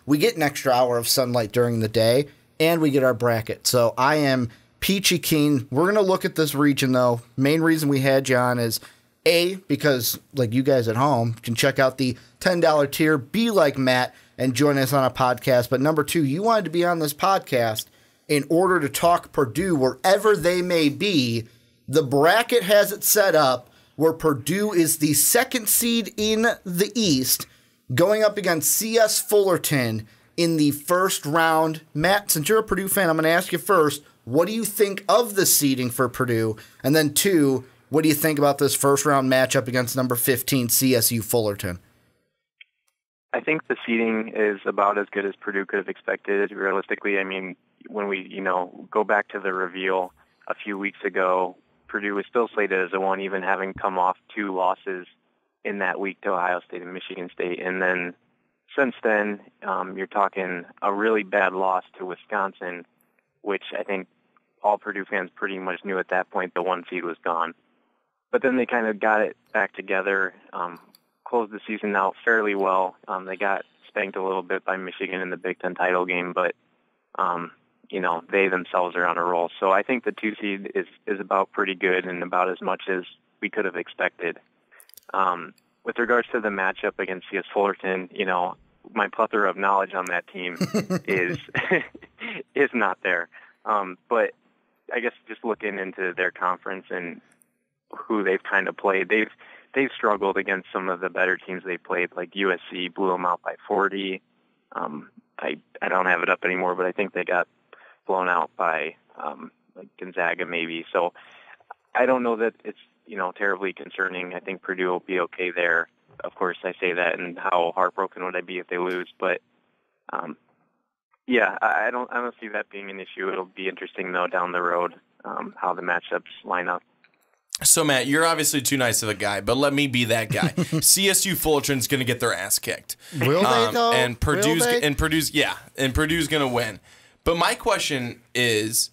we get an extra hour of sunlight during the day, and we get our bracket. So I am peachy keen. We're going to look at this region, though. Main reason we had you on is, A, because like you guys at home can check out the $10 tier, be like Matt, and join us on a podcast. But number 2, you wanted to be on this podcast in order to talk Purdue wherever they may be. The bracket has it set up where Purdue is the 2nd seed in the East, going up against CS Fullerton in the first round. Matt, since you're a Purdue fan, I'm going to ask you first, what do you think of the seeding for Purdue? And then 2, what do you think about this first round matchup against number 15 CSU Fullerton? I think the seeding is about as good as Purdue could have expected. Realistically, I mean, when we, go back to the reveal a few weeks ago, Purdue was still slated as a 1, even having come off 2 losses in that week to Ohio State and Michigan State. And then since then, you're talking a really bad loss to Wisconsin, which I think all Purdue fans pretty much knew at that point the 1 seed was gone. But then they kind of got it back together, closed the season out fairly well. They got spanked a little bit by Michigan in the Big Ten title game, but, they themselves are on a roll. So I think the 2 seed is about pretty good and about as much as we could have expected. With regards to the matchup against CS Fullerton, my plethora of knowledge on that team is not there. But I guess just looking into their conference and who they've kind of played, they've struggled against some of the better teams they played, like USC blew them out by 40. I don't have it up anymore, but I think they got blown out by like Gonzaga maybe. So I don't know that it's terribly concerning. I think Purdue will be okay there. Of course, I say that, and how heartbroken would I be if they lose? But I don't see that being an issue. It'll be interesting though down the road how the matchups line up. So, Matt, you're obviously too nice of a guy, but let me be that guy. CSU Fullerton's going to get their ass kicked. Will they, though? And Purdue's going to win. But my question is,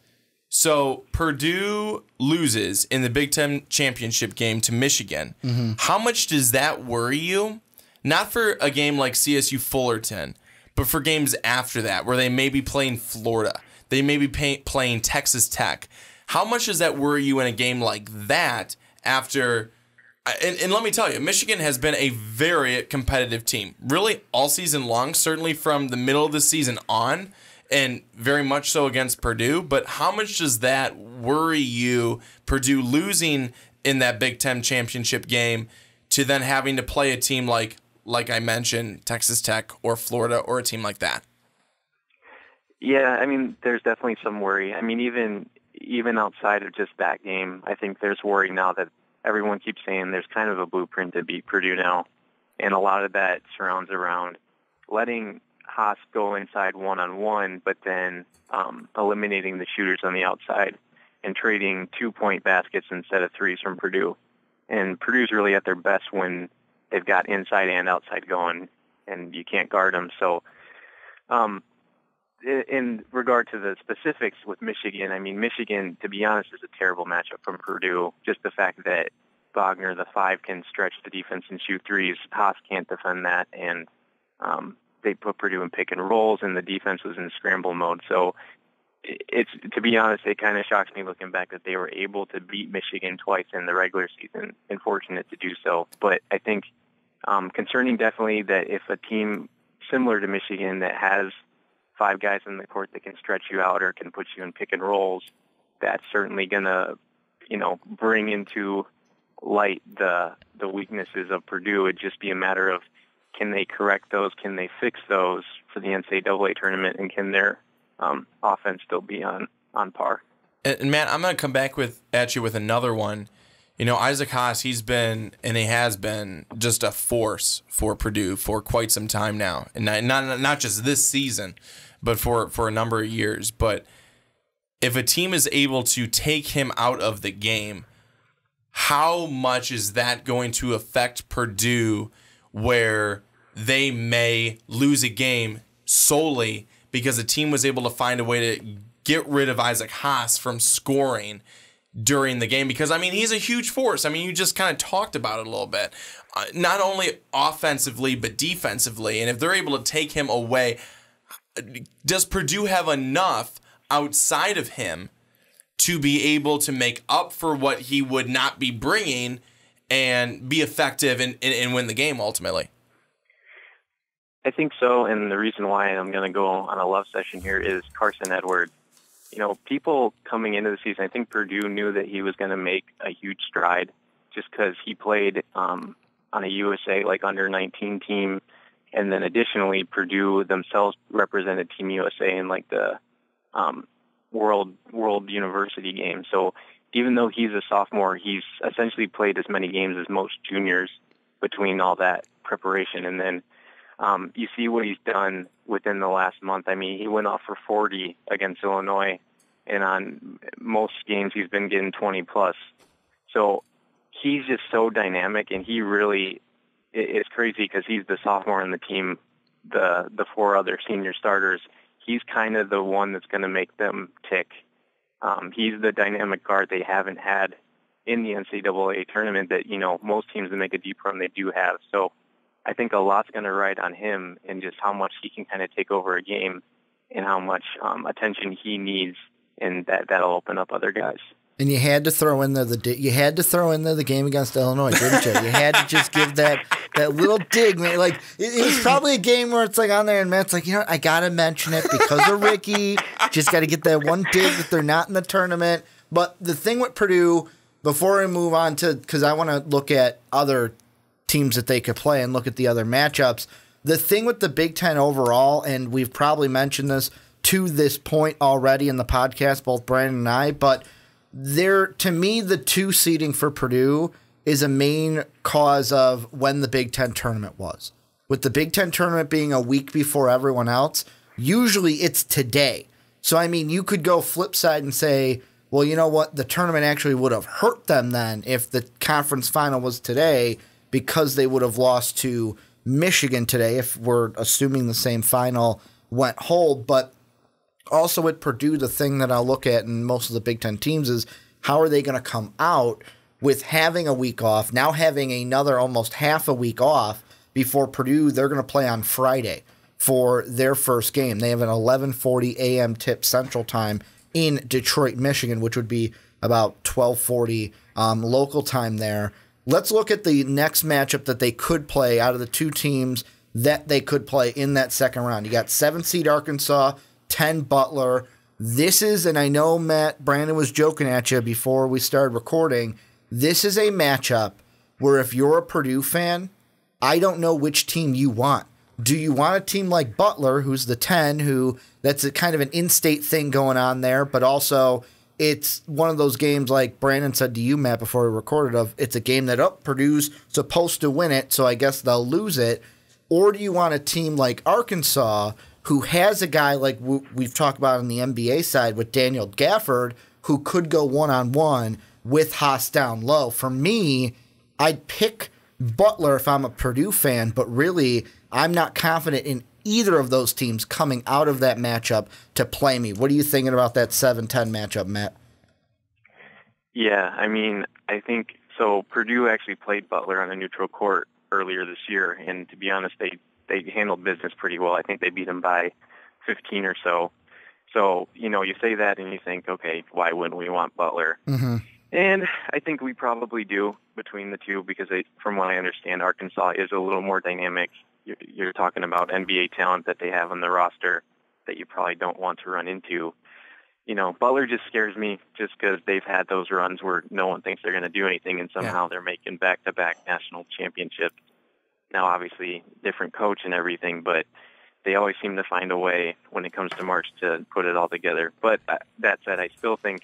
so Purdue loses in the Big Ten championship game to Michigan. Mm-hmm. How much does that worry you? Not for a game like CSU Fullerton, but for games after that where they may be playing Florida. They may be playing Texas Tech. How much does that worry you in a game like that after and let me tell you, Michigan has been a very competitive team, really all season long, certainly from the middle of the season on, and very much so against Purdue. But how much does that worry you, Purdue losing in that Big Ten championship game to then having to play a team like I mentioned, Texas Tech or Florida or a team like that? Yeah, I mean, there's definitely some worry. I mean, even outside of just that game, I think there's worry now that everyone keeps saying there's kind of a blueprint to beat Purdue now. And a lot of that surrounds around letting Haas go inside one-on-one, but then eliminating the shooters on the outside and trading 2-point baskets instead of threes from Purdue. And Purdue's really at their best when they've got inside and outside going, and you can't guard them. So in regard to the specifics with Michigan, I mean, Michigan, to be honest, is a terrible matchup from Purdue. Just the fact that Wagner, the 5, can stretch the defense and shoot threes. Haas can't defend that, and they put Purdue in pick and rolls, and the defense was in scramble mode. So it's, to be honest, it kind of shocks me looking back that they were able to beat Michigan twice in the regular season, and fortunate to do so. But I think concerning definitely that if a team similar to Michigan that has 5 guys in the court that can stretch you out or can put you in pick and rolls, that's certainly going to, bring into light the weaknesses of Purdue. It'd just be a matter of, can they correct those? Can they fix those for the NCAA tournament? And can their offense still be on par? And Matt, I'm going to come back at you with another one. Isaac Haas, he has been just a force for Purdue for quite some time now. And not just this season, but for a number of years. But if a team is able to take him out of the game, how much is that going to affect Purdue where they may lose a game solely because a team was able to find a way to get rid of Isaac Haas from scoring during the game? Because, he's a huge force. You just kind of talked about it a little bit. Not only offensively, but defensively. And if they're able to take him away, does Purdue have enough outside of him to be able to make up for what he would not be bringing and be effective and win the game ultimately? I think so, and the reason why I'm going to go on a love session here is Carson Edwards. People coming into the season, I think Purdue knew that he was going to make a huge stride just because he played on a USA under-19 team, and then additionally Purdue themselves represented Team USA in the World University game. So even though he's a sophomore, he's essentially played as many games as most juniors between all that preparation. And then you see what he's done within the last month. He went off for 40 against Illinois, and on most games he's been getting 20 plus. So he's just so dynamic, and he really, it's crazy because he's the sophomore on the team. The 4 other senior starters, he's kind of the one that's going to make them tick. He's the dynamic guard they haven't had in the NCAA tournament that, most teams that make a deep run, they do have. So I think a lot's going to ride on him and just how much he can kind of take over a game and how much attention he needs, and that'll open up other guys. And you had to throw in there the game against Illinois, didn't you? You had to just give that little dig, man. It was probably a game where it's on there, and Matt's I gotta mention it because of Ricky. Just got to get that one dig that they're not in the tournament. But the thing with Purdue, before we move on to, because I want to look at other teams that they could play and look at the other matchups. The thing with the Big Ten overall, and we've probably mentioned this to this point already in the podcast, both Brandon and I, but to me, the 2 seeding for Purdue is a main cause of when the Big Ten tournament was. With the Big Ten tournament being a week before everyone else, usually it's today. So, you could go flip side and say, well, you know what? The tournament actually would have hurt them then if the conference final was today, because they would have lost to Michigan today if we're assuming the same final went hold. But also at Purdue, the thing that I'll look at in most of the Big Ten teams is how are they going to come out with having a week off, now having another almost half a week off before Purdue. They're going to play on Friday for their first game. They have an 11:40 a.m. tip Central Time in Detroit, Michigan, which would be about 12:40 local time there. Let's look at the next matchup that they could play out of the 2 teams that they could play in that second round. You got 7 seed Arkansas, 10 Butler. This is, and I know Brandon was joking at you before we started recording, this is a matchup where if you're a Purdue fan, I don't know which team you want. Do you want a team like Butler, who's the 10, that's a kind of an in-state thing going on there, but also it's one of those games like Brandon said to you, Matt, before we recorded, it's a game that, Purdue's supposed to win it, so I guess they'll lose it. Or do you want a team like Arkansas, who has a guy like we've talked about on the NBA side with Daniel Gafford, who could go one-on-one with Haas down low? For me, I'd pick Butler if I'm a Purdue fan, but really I'm not confident in either of those teams coming out of that matchup to play me. What are you thinking about that 7-10 matchup, Matt? Yeah, I think so. Purdue actually played Butler on a neutral court earlier this year, and to be honest, they they handled business pretty well. I think they beat them by 15 or so. So, you say that and you think, okay, why wouldn't we want Butler? Mm-hmm. And I think we probably do between the two because, from what I understand, Arkansas is a little more dynamic. You're talking about NBA talent that they have on the roster that you probably don't want to run into. Butler just scares me just because they've had those runs where no one thinks they're going to do anything, and somehow they're making back-to-back national championships. Now, obviously, different coach and everything, but they always seem to find a way when it comes to March to put it all together. But that said, I still think,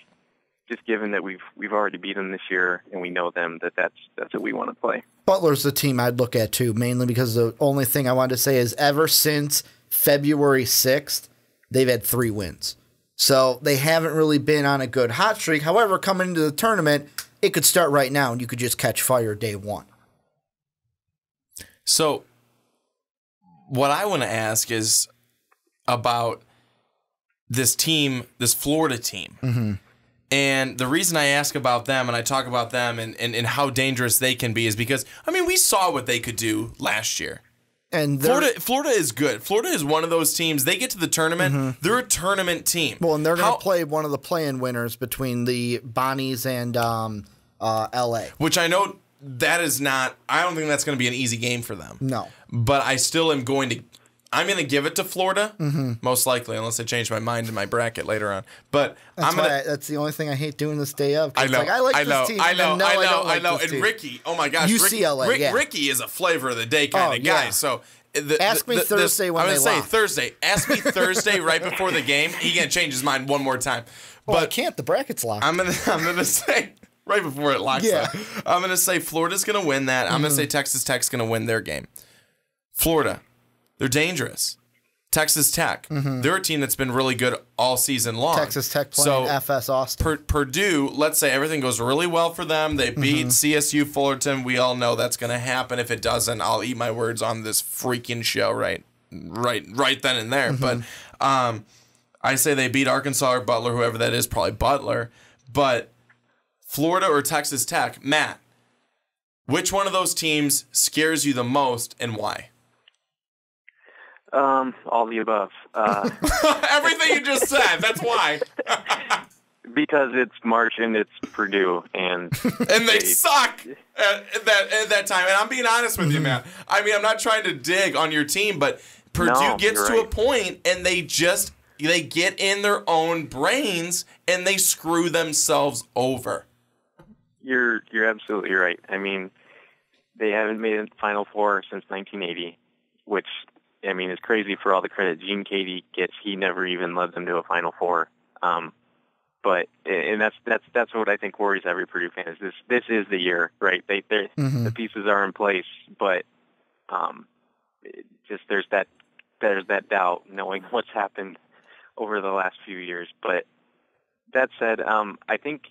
just given that we've already beat them this year and we know them, that's what we want to play. Butler's the team I'd look at too, mainly because the only thing I wanted to say is ever since February 6th, they've had 3 wins. So they haven't really been on a good hot streak. However, coming into the tournament, it could start right now and you could just catch fire day one. So what I want to ask is about this team, this Florida team. Mm-hmm. And the reason I ask about them and I talk about them and how dangerous they can be is because, we saw what they could do last year. And Florida is good. Florida is one of those teams. They get to the tournament. Mm-hmm. They're a tournament team. Well, and they're going to play one of the play-in winners between the Bonnies and L.A. Which I know that is not – I don't think that's going to be an easy game for them. No. But I still am going to – I'm going to give it to Florida, most likely, unless I change my mind in my bracket later on. But that's the only thing I hate doing this day of. I know. I like this team. I know. This team. And Ricky, oh my gosh. UCLA, Ricky is a flavor of the day kind of guy. So ask me Thursday when they lost. I'm going to say Thursday. Ask me Thursday right before the game. He can change his mind one more time. But I can't. The bracket's locked. I'm gonna say right before it locks up. I'm going to say Florida's going to win that. I'm going to say Texas Tech's going to win their game. Florida, they're dangerous. Texas Tech, they're a team that's been really good all season long. Texas Tech playing FS Austin. Purdue, let's say everything goes really well for them. They beat CSU Fullerton. We all know that's going to happen. If it doesn't, I'll eat my words on this freaking show right then and there. But I say they beat Arkansas or Butler, whoever that is, probably Butler. But Florida or Texas Tech, Matt, which one of those teams scares you the most and why? All the above. Everything you just said, that's why. Because it's March and it's Purdue. And they suck at that time. And I'm being honest with you, man. I'm not trying to dig on your team, but Purdue gets to a point and they get in their own brains and they screw themselves over. You're absolutely right. They haven't made a Final Four since 1980, which... it's crazy for all the credit Gene Cady gets. He never even led them to a Final Four. But that's what I think worries every Purdue fan is this is the year, right? The pieces are in place, but there's that doubt knowing what's happened over the last few years. But that said, I think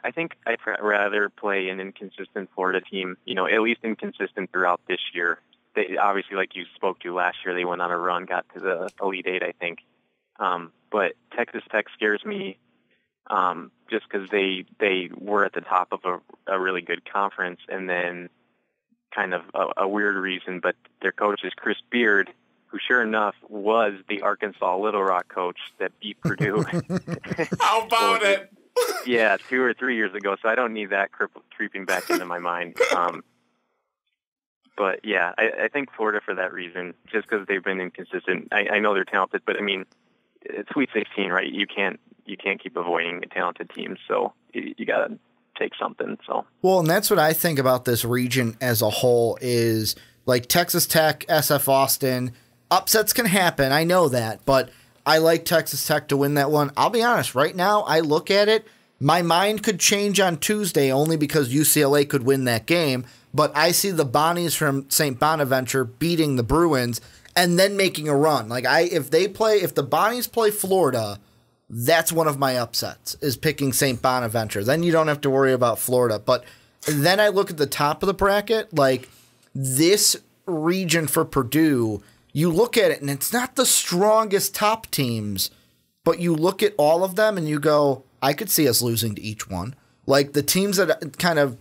I'd rather play an inconsistent Florida team. At least inconsistent throughout this year. They obviously, like you spoke to last year, they went on a run, got to the Elite Eight, I think. But Texas Tech scares me just because they were at the top of a really good conference, and then kind of a weird reason, but their coach is Chris Beard, who sure enough was the Arkansas Little Rock coach that beat Purdue. How about it? Yeah, 2 or 3 years ago, so I don't need that creeping back into my mind. But yeah, I think Florida for that reason, just because they've been inconsistent. I know they're talented, but it's Sweet 16, right? You can't keep avoiding talented teams, so you got to take something. So well, and that's what I think about this region as a whole is like Texas Tech, SF Austin. Upsets can happen, I know that, but I like Texas Tech to win that one. I'll be honest, right now I look at it, my mind could change on Tuesday only because UCLA could win that game. But I see the Bonnies from St. Bonaventure beating the Bruins and then making a run. If the Bonnies play Florida, that's one of my upsets, is picking St. Bonaventure. Then you don't have to worry about Florida. But then I look at the top of the bracket, this region for Purdue, you look at it and it's not the strongest top teams, but you look at all of them and you go, I could see us losing to each one. The teams that kind of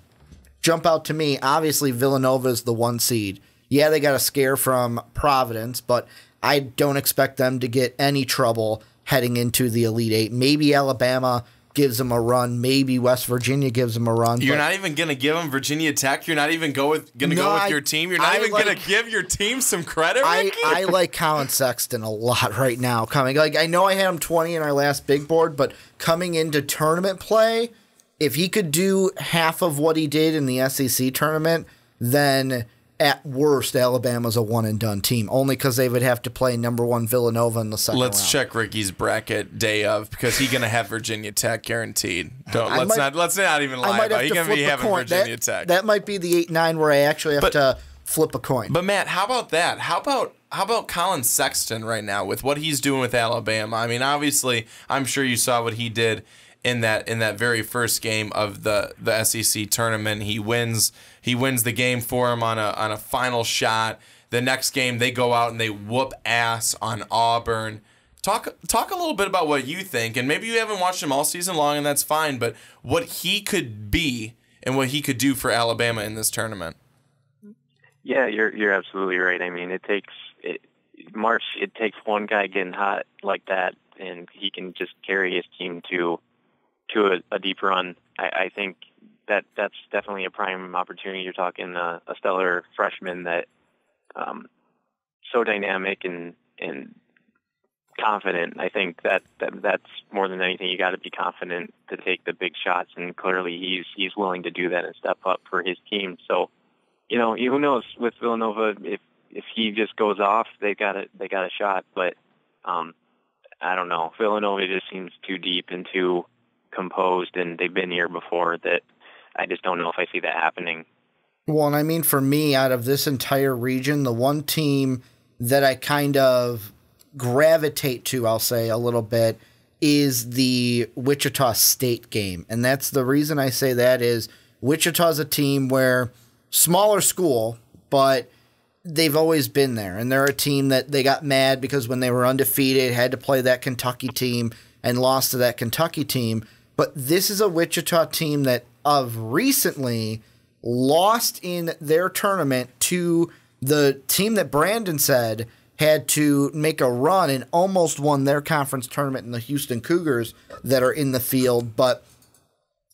jump out to me, obviously Villanova is the 1 seed. Yeah, they got a scare from Providence, but I don't expect them to get any trouble heading into the Elite Eight. Maybe Alabama gives them a run. Maybe West Virginia gives them a run. You're not even going to give them Virginia Tech? You're not even going to go with your team? You're not even going to give your team some credit, Ricky? I like Colin Sexton a lot right now. I know I had him 20 in our last big board, but coming into tournament play, if he could do half of what he did in the SEC tournament, then at worst, Alabama's a one-and-done team, only because they would have to play number 1 Villanova in the second round. Let's check Ricky's bracket day of, because he's going to have Virginia Tech guaranteed. Let's not even lie about it. He's going to be having Virginia Tech. That might be the 8-9 where I actually have to flip a coin. But, Matt, how about that? How about Colin Sexton right now with what he's doing with Alabama? I mean, obviously, I'm sure you saw what he did in that very first game of the SEC tournament. He wins the game for him on a final shot. The next game they go out and they whoop ass on Auburn. Talk a little bit about what you think, and maybe you haven't watched him all season long, and that's fine, but what he could be and what he could do for Alabama in this tournament. Yeah, you're absolutely right. I mean, it takes one guy getting hot like that, and he can just carry his team to a deep run. I think that's definitely a prime opportunity. You're talking a stellar freshman that so dynamic and confident. I think that's more than anything. You got to be confident to take the big shots, and clearly he's willing to do that and step up for his team. So, who knows with Villanova, if he just goes off, they got a shot. But I don't know. Villanova just seems too deep and too composed, and they've been here before, that I just don't know if I see that happening. Well, and I mean, for me, out of this entire region, the one team that I kind of gravitate to, I'll say a little bit, is the Wichita State game. And that's the reason I say that is Wichita's a team where smaller school, but they've always been there. And they're a team that they got mad because when they were undefeated, had to play that Kentucky team and lost to that Kentucky team. But this is a Wichita team that of recently lost in their tournament to the team that Brandon said had to make a run and almost won their conference tournament in the Houston Cougars that are in the field. But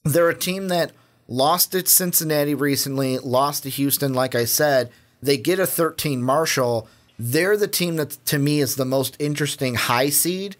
they're a team that lost at Cincinnati recently, lost to Houston, like I said. They get a 13 Marshall. They're the team that, to me, is the most interesting high seed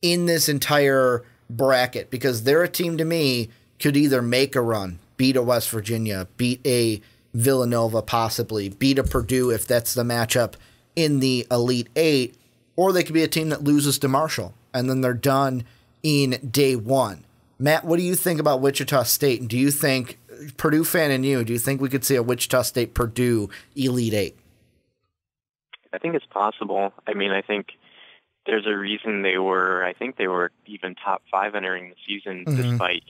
in this entire bracket, because they're a team to me could either make a run, beat a West Virginia, beat a Villanova possibly, beat a Purdue if that's the matchup in the Elite Eight, or they could be a team that loses to Marshall and then they're done in day one. Matt, what do you think about Wichita State? And do you think, Purdue fan and you, do you think we could see a Wichita State Purdue Elite Eight? I think it's possible. I mean, I think there's a reason they were even top 5 entering the season, despite,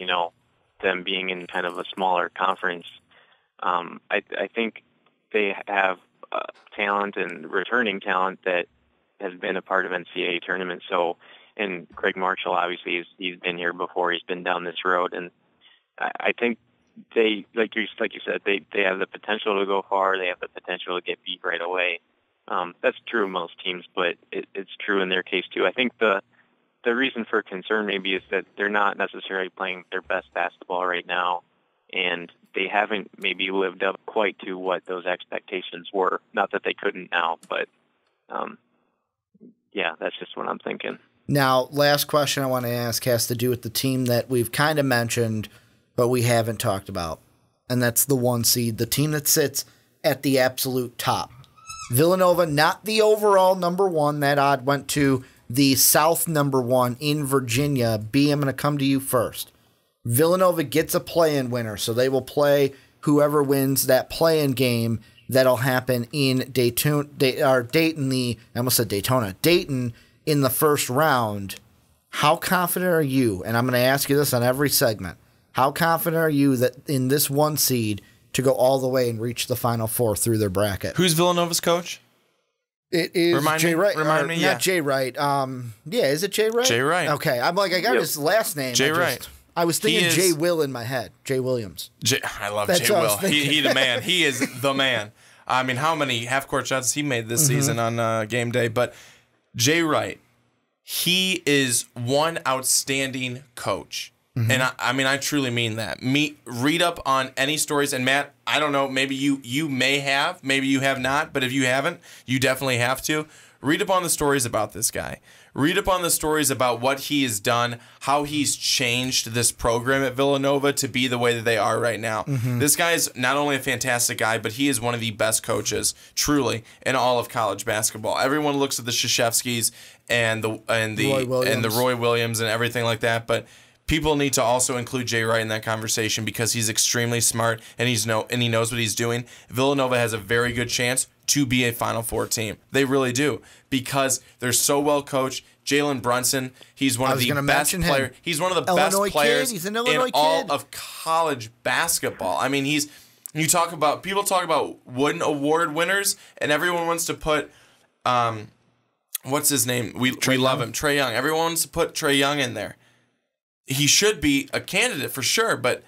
them being in kind of a smaller conference. I think they have talent and returning talent that has been a part of NCAA tournaments. So, and Craig Marshall, obviously, he's been here before. He's been down this road. And I think they, like you said, they have the potential to go far. They have the potential to get beat right away. That's true of most teams, but it's true in their case too. I think the reason for concern maybe is that they're not necessarily playing their best basketball right now, and they haven't maybe lived up quite to what those expectations were. Not that they couldn't now, but yeah, that's just what I'm thinking. Now, last question I want to ask has to do with the team that we've kind of mentioned, but we haven't talked about, and that's the 1 seed, the team that sits at the absolute top. Villanova, not the overall number 1. That odd went to the South number 1 in Virginia. B, I'm going to come to you first. Villanova gets a play-in winner, so they will play whoever wins that play-in game. That'll happen in Dayton in the first round. How confident are you, and I'm going to ask you this on every segment, how confident are you that in this 1 seed to go all the way and reach the Final Four through their bracket? Who's Villanova's coach? It is Jay Wright. Remind me, not Jay Wright. Is it Jay Wright? Jay Wright. Okay, I'm like, I got his last name. Jay Wright. I was thinking Jay Will in my head. Jay Williams. I love Jay Will. He the man. He is the man. I mean, how many half-court shots he made this season on game day. But Jay Wright, he is one outstanding coach. And I truly mean that. Read up on any stories. And Matt, I don't know, maybe you may have, maybe you have not. But if you haven't, you definitely have to. Read up on the stories about this guy. Read up on the stories about what he has done, how he's changed this program at Villanova to be the way that they are right now. This guy is not only a fantastic guy, but he is one of the best coaches, truly, in all of college basketball. Everyone looks at the Krzyzewskis and the Roy Williams and everything like that, but people need to also include Jay Wright in that conversation because he's extremely smart and he knows what he's doing. Villanova has a very good chance to be a Final Four team. They really do because they're so well coached. Jalen Brunson, he's one of the best players. He's one of the Illinois best players kid. He's an in Illinois all kid. of college basketball. I mean, people talk about Wooden Award winners, and everyone wants to put what's his name? We love him, Trae Young. Everyone wants to put Trae Young in there. He should be a candidate for sure, but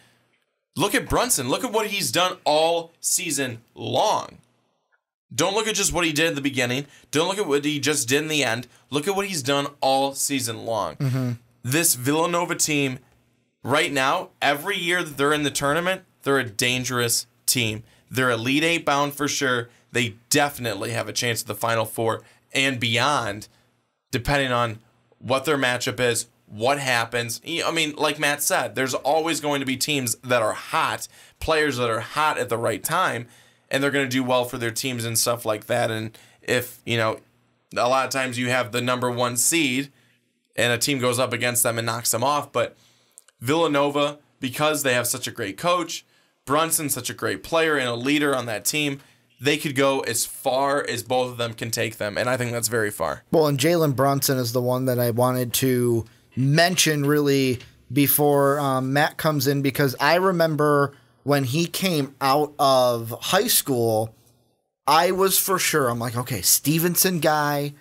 look at Brunson. Look at what he's done all season long. Don't look at just what he did at the beginning. Don't look at what he just did in the end. Look at what he's done all season long. This Villanova team, right now, every year that they're in the tournament, they're a dangerous team. They're Elite Eight bound for sure. They definitely have a chance at the Final Four and beyond, depending on what their matchup is, what happens. I mean, like Matt said, there's always going to be teams that are hot, players that are hot at the right time, and they're going to do well for their teams and stuff like that. And if, a lot of times you have the number one seed and a team goes up against them and knocks them off. But Villanova, because they have such a great coach, Brunson, such a great player and a leader on that team, they could go as far as both of them can take them. And I think that's very far. Well, and Jalen Brunson is the one that I wanted to mention really before Matt comes in, because I remember when he came out of high school, I was for sure. I'm like, okay, Stevenson guy,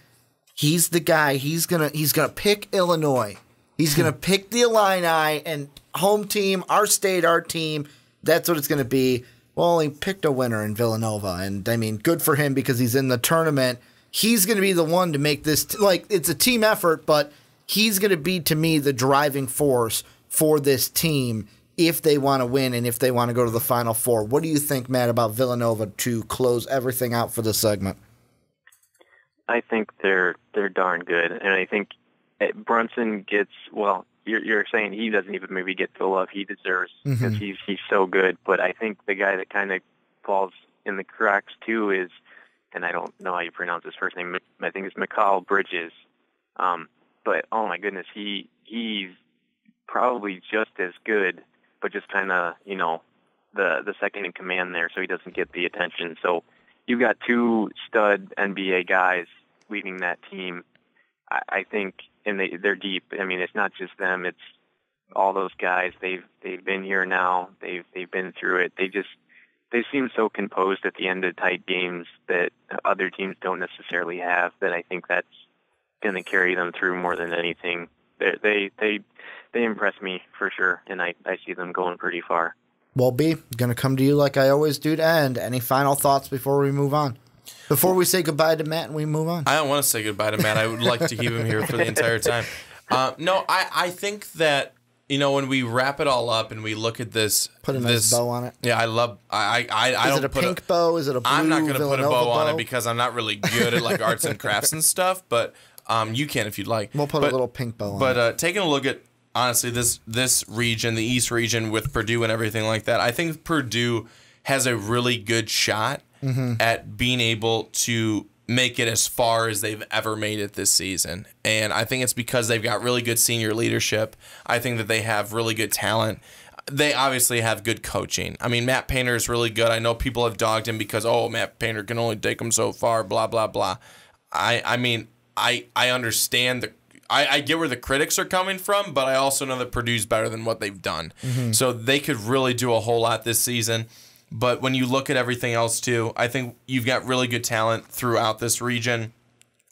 he's the guy. He's gonna pick Illinois. He's gonna pick the Illini and home team, our state, our team. That's what it's gonna be. Well, he picked a winner in Villanova, and I mean, good for him because he's in the tournament. He's gonna be the one to make this it's a team effort, but he's gonna be, to me, the driving force for this team if they want to win and if they want to go to the Final Four. What do you think, Matt, about Villanova to close everything out for this segment? I think they're darn good, and I think Brunson gets, well, you're saying he doesn't even maybe get the love he deserves because he's so good, but I think the guy that kind of falls in the cracks too is, and I don't know how you pronounce his first name, I think it's Mikal Bridges, but oh my goodness, he's probably just as good, but just kind of, the second in command there, so he doesn't get the attention. So you've got two stud NBA guys leading that team. I think, and they're deep. I mean, it's not just them; it's all those guys. They've been here now. They've been through it. They seem so composed at the end of tight games that other teams don't necessarily have. That I think that's going to carry them through more than anything. They impress me for sure, and I see them going pretty far. Well, B, going to come to you like I always do to end. Any final thoughts before we move on? Before we say goodbye to Matt and we move on? I don't want to say goodbye to Matt. I would like to keep him here for the entire time. No, I think that, when we wrap it all up and we look at this. Put a nice bow on it. Yeah, I love. Is it a pink bow? Is it a blue I'm not going to put a bow on bow? it because I'm not really good at arts and crafts and stuff, but you can if you'd like. We'll put a little pink bow on it. But taking a look at, honestly, this region, the East region with Purdue and everything like that, I think Purdue has a really good shot at being able to make it as far as they've ever made it this season. And I think it's because they've got really good senior leadership. I think that they have really good talent. They obviously have good coaching. I mean, Matt Painter is really good. I know people have dogged him because, Matt Painter can only take them so far, blah, blah, blah. I mean, I understand I get where the critics are coming from, but I also know that Purdue's better than what they've done. So they could really do a whole lot this season. But when you look at everything else, too, I think you've got really good talent throughout this region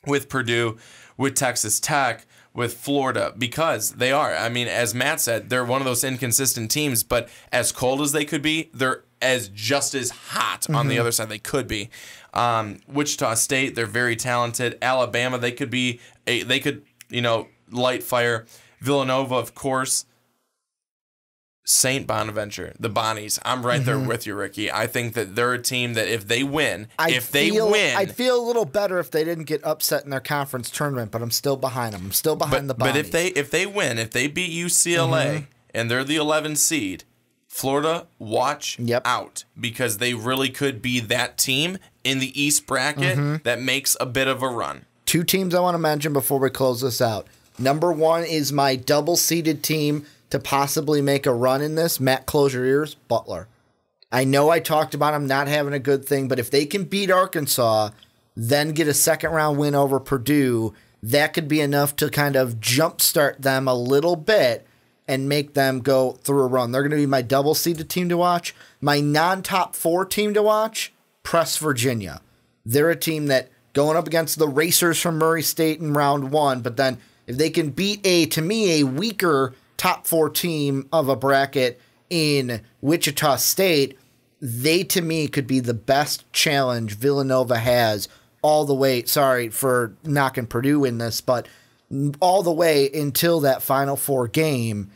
with Purdue, with Texas Tech, with Florida, because they are. I mean, as Matt said, they're one of those inconsistent teams, but as cold as they could be, they're as just as hot on the other side. They could be. Wichita State, they're very talented. Alabama, they could light fire. Villanova, of course. St. Bonaventure, the Bonnies. I'm right there with you, Ricky. I think that they're a team that if they win, I'd feel a little better if they didn't get upset in their conference tournament, but I'm still behind them. I'm still behind the Bonnies. But if they win, if they beat UCLA and they're the 11 seed, Florida, watch out, because they really could be that team in the East bracket that makes a bit of a run. Two teams I want to mention before we close this out. Number one is my double-seeded team to possibly make a run in this. Matt, close your ears. Butler. I know I talked about them not having a good thing, but if they can beat Arkansas, then get a second-round win over Purdue, that could be enough to kind of jumpstart them a little bit and make them go through a run. They're going to be my double-seeded team to watch. My non-top 4 team to watch, Press Virginia. They're a team that going up against the Racers from Murray State in round 1, but then if they can beat to me, a weaker top 4 team of a bracket in Wichita State, they to me could be the best challenge Villanova has all the way. Sorry for knocking Purdue in this, but all the way until that Final Four game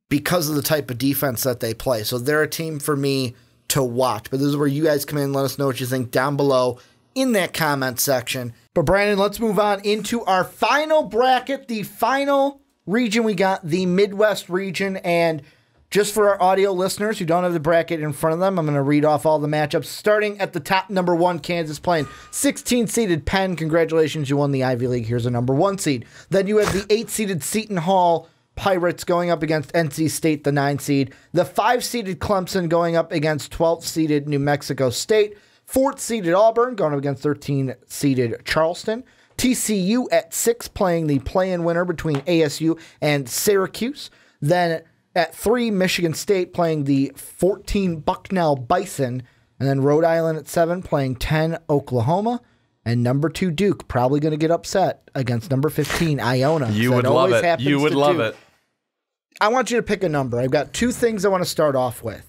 because of the type of defense that they play. So they're a team for me to watch. But this is where you guys come in and let us know what you think down below in that comment section. But Brandon, let's move on into our final bracket, the final region. We got the Midwest region, and just for our audio listeners who don't have the bracket in front of them, I'm going to read off all the matchups. Starting at the top, number 1, Kansas playing 16-seeded Penn. Congratulations, you won the Ivy League. Here's a number 1 seed. Then you have the 8-seeded Seton Hall Pirates going up against NC State, the 9 seed. The 5-seeded Clemson going up against 12th-seeded New Mexico State. 4th-seeded Auburn going up against 13th-seeded Charleston. TCU at 6 playing the play-in winner between ASU and Syracuse. Then at 3, Michigan State playing the 14 Bucknell Bison. And then Rhode Island at 7 playing 10 Oklahoma. And number 2 Duke probably going to get upset against number 15 Iona. You would love it. You would love it. I want you to pick a number. I've got 2 things I want to start off with.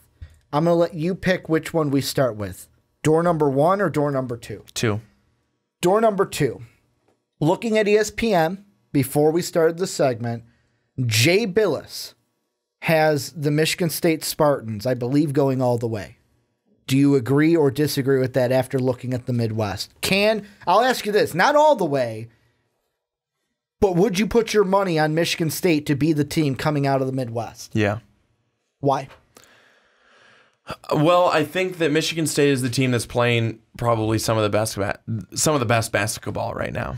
I'm going to let you pick which one we start with. Door number 1 or door number 2? 2. Door number 2. Looking at ESPN, before we started the segment, Jay Billis has the Michigan State Spartans, I believe, going all the way. Do you agree or disagree with that after looking at the Midwest? I'll ask you this, not all the way, but would you put your money on Michigan State to be the team coming out of the Midwest? Yeah. Why? Well, I think that Michigan State is the team that's playing probably some of the best basketball right now.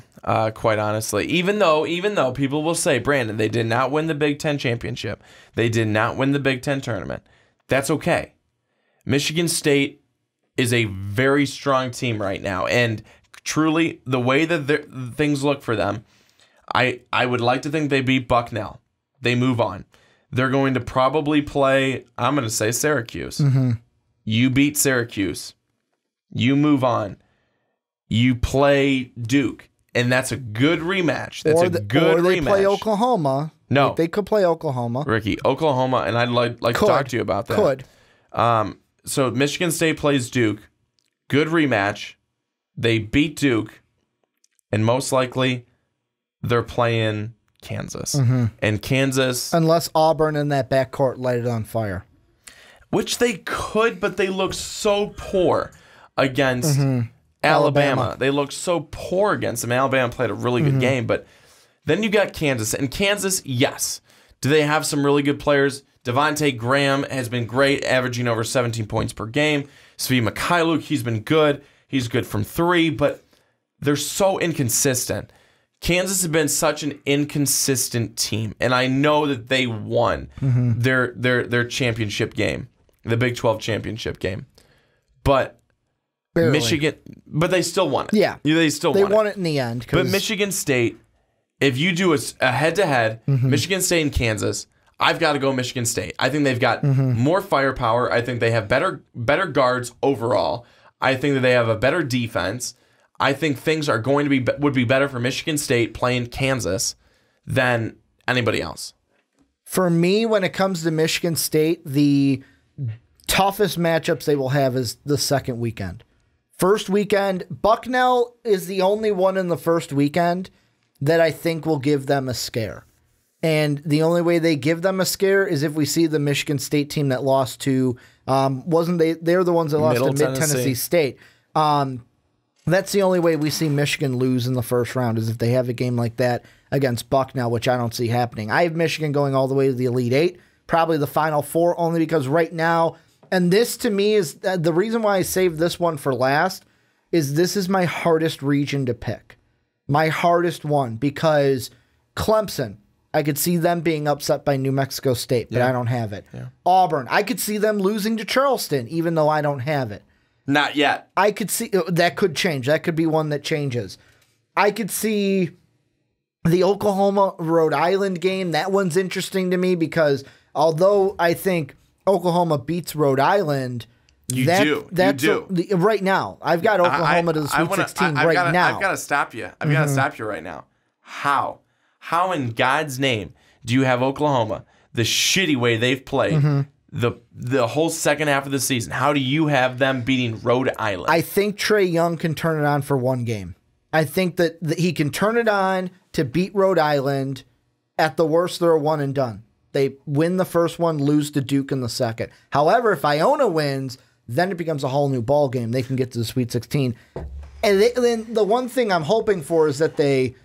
Quite honestly, even though people will say, Brandon, they did not win the Big Ten championship, they did not win the Big Ten tournament. That's okay. Michigan State is a very strong team right now, and truly, the way that things look for them, I would like to think they beat Bucknell. They move on. They're going to probably play, I'm going to say Syracuse. You beat Syracuse. You move on. You play Duke, and that's a good rematch. That's a good rematch. Or they play Oklahoma. No. They could play Oklahoma. Ricky, Oklahoma, and I'd like to talk to you about that. Could. So Michigan State plays Duke. Good rematch. They beat Duke, and most likely they're playing Kansas. And Kansas... Unless Auburn in that backcourt light it on fire. Which they could, but they look so poor against Alabama. They look so poor against them. Alabama played a really good game, but then you got Kansas. And Kansas, yes. Do they have some really good players? Devontae Graham has been great, averaging over 17 points per game. Svi Mikhailuk, he's been good. He's good from 3, but they're so inconsistent. Kansas has been such an inconsistent team, and I know that they won their championship game, the Big 12 championship game, but barely. Michigan, but they still won it. Yeah, they won it in the end. But Michigan State, if you do a head-to-head, Michigan State and Kansas, I've got to go Michigan State. I think they've got more firepower. I think they have better guards overall. I think that they have a better defense. I think things are going to would be better for Michigan State playing Kansas than anybody else. For me, when it comes to Michigan State, the toughest matchups they will have is the second weekend. First weekend, Bucknell is the only one in the first weekend that I think will give them a scare. And the only way they give them a scare is if we see the Michigan State team that lost to, they're the ones that lost to Mid-Tennessee State. That's the only way we see Michigan lose in the first round is if they have a game like that against Bucknell, which I don't see happening. I have Michigan going all the way to the Elite Eight, probably the Final Four, only because right now, and this to me is the reason why I saved this one for last, is this is my hardest region to pick. My hardest one, because Clemson, I could see them being upset by New Mexico State, but I don't have it. Yeah. Auburn, I could see them losing to Charleston, even though I don't have it. Not yet. I could see, that could change. That could be one that changes. I could see the Oklahoma-Rhode Island game. That one's interesting to me because although I think Oklahoma beats Rhode Island, you do. Right now, I've got Oklahoma to the Sweet 16 now. I've got to stop you. I've got to stop you right now. How? How in God's name do you have Oklahoma, the shitty way they've played, the whole second half of the season, how do you have them beating Rhode Island? I think Trae Young can turn it on for one game. I think that he can turn it on to beat Rhode Island. At the worst, they're a one and done. They win the first one, lose to Duke in the second. However, if Iona wins, then it becomes a whole new ball game. They can get to the Sweet 16. And then the one thing I'm hoping for is that they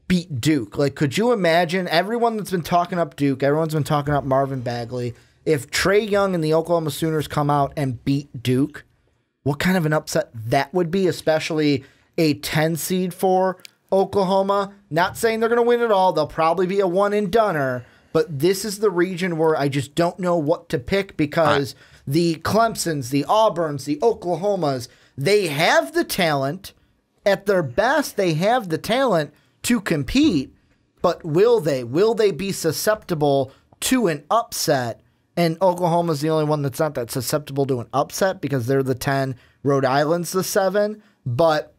beat Duke. Like, could you imagine everyone that's been talking up Duke, everyone's been talking up Marvin Bagley, if Trae Young and the Oklahoma Sooners come out and beat Duke, what kind of an upset that would be, especially a 10 seed for Oklahoma? Not saying they're going to win it all. They'll probably be a one and doneer. But this is the region where I just don't know what to pick because the Clemsons, the Auburns, the Oklahomas, they have the talent. At their best, they have the talent to compete. But will they? Will they be susceptible to an upset? And Oklahoma's the only one that's not that susceptible to an upset because they're the 10, Rhode Island's the 7. But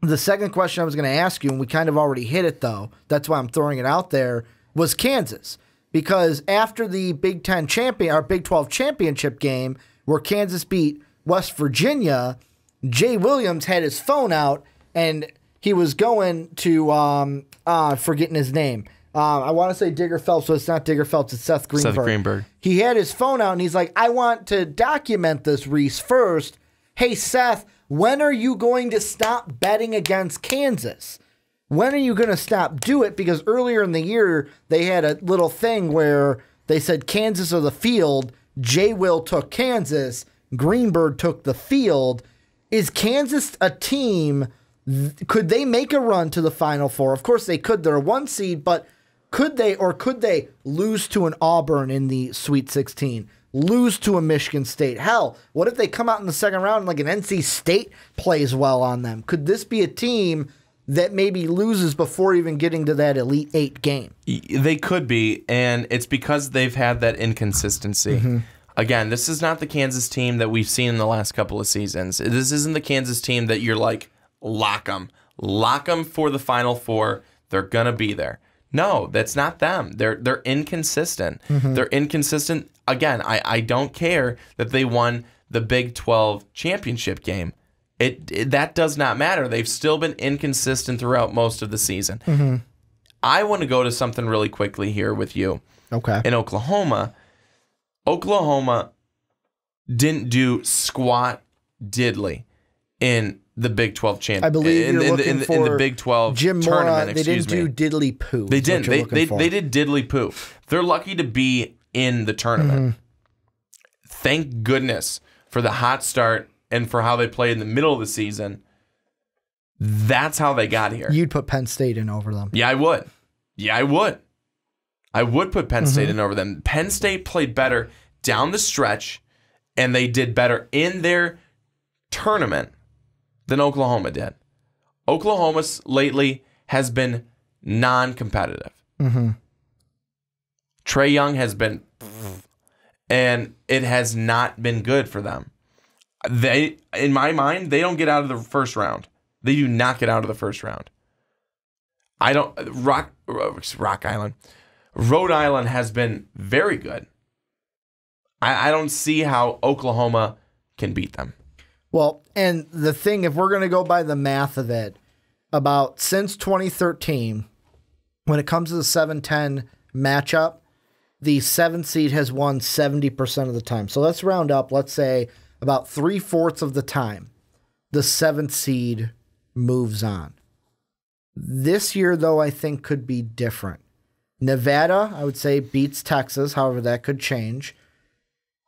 the second question I was going to ask you, and we kind of already hit it though, that's why I'm throwing it out there, was Kansas. Because after the Big 12 championship game where Kansas beat West Virginia, Jay Williams had his phone out and he was going to, forgetting his name. I want to say Digger Phelps, but it's not Digger Phelps, it's Seth Greenberg. He had his phone out and he's like, I want to document this, Reese, first. Hey, Seth, when are you going to stop betting against Kansas? When are you going to stop? Do it, because earlier in the year, they had a little thing where they said Kansas or the field. Jay Will took Kansas. Greenberg took the field. Is Kansas a team? Could they make a run to the Final Four? Of course they could. They're a 1 seed, but could they lose to an Auburn in the Sweet 16? Lose to a Michigan State? Hell, what if they come out in the second round and like an NC State plays well on them? Could this be a team that maybe loses before even getting to that Elite Eight game? They could be, and it's because they've had that inconsistency. Again, this is not the Kansas team that we've seen in the last couple of seasons. This isn't the Kansas team that you're like, lock them. Lock them for the Final Four. They're going to be there. No, that's not them. They're inconsistent. They're inconsistent. Again, I don't care that they won the Big 12 championship game. That does not matter. They've still been inconsistent throughout most of the season. I want to go to something really quickly here with you. Okay. In Oklahoma didn't do squat diddly in the Big 12 championship. I believe you're looking for in the Big 12 Jim tournament. Mora, they didn't do diddly poo. They didn't. They did diddly poo. They're lucky to be in the tournament. Thank goodness for the hot start and for how they played in the middle of the season. That's how they got here. You'd put Penn State in over them. Yeah, I would. I would put Penn State in over them. Penn State played better down the stretch, and they did better in their tournament than Oklahoma did. Oklahoma lately has been non-competitive. Trae Young has been, and it has not been good for them. They, in my mind, they don't get out of the first round. They do not get out of the first round. Rock Island. Rhode Island has been very good. I don't see how Oklahoma can beat them. Well, and the thing, if we're going to go by the math of it, about since 2013, when it comes to the 7-10 matchup, the 7th seed has won 70% of the time. So let's round up, let's say about 3/4 of the time, the 7th seed moves on. This year, though, I think could be different. Nevada, I would say, beats Texas. However, that could change.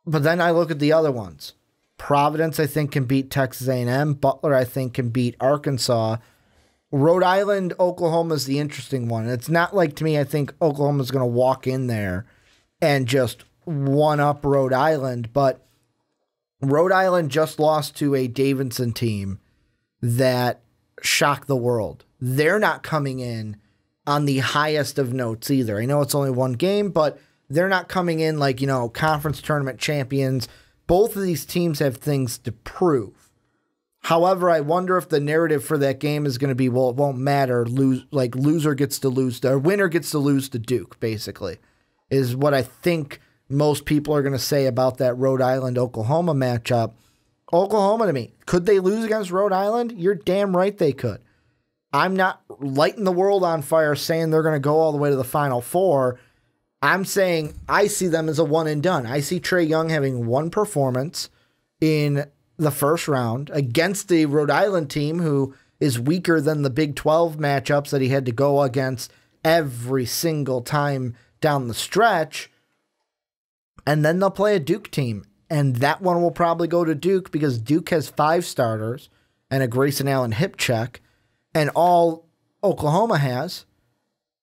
But then I look at the other ones. Providence, I think, can beat Texas A&M. Butler, I think, can beat Arkansas. Rhode Island, Oklahoma is the interesting one. It's not like, to me, I think Oklahoma's going to walk in there and just one-up Rhode Island. But Rhode Island just lost to a Davidson team that shocked the world. They're not coming in on the highest of notes either. I know it's only one game, but they're not coming in like, conference tournament champions. Both of these teams have things to prove. However, I wonder if the narrative for that game is going to be, well, it won't matter. Loser gets to lose, or winner gets to lose to Duke, basically, is what I think most people are going to say about that Rhode Island-Oklahoma matchup. Oklahoma, to me, could they lose against Rhode Island? You're damn right they could. I'm not lighting the world on fire saying they're going to go all the way to the Final Four. I'm saying I see them as a one and done. I see Trae Young having one performance in the first round against the Rhode Island team who is weaker than the Big 12 matchups that he had to go against every single time down the stretch. And then they'll play a Duke team. And that one will probably go to Duke because Duke has 5 starters and a Grayson Allen hip check. And all Oklahoma has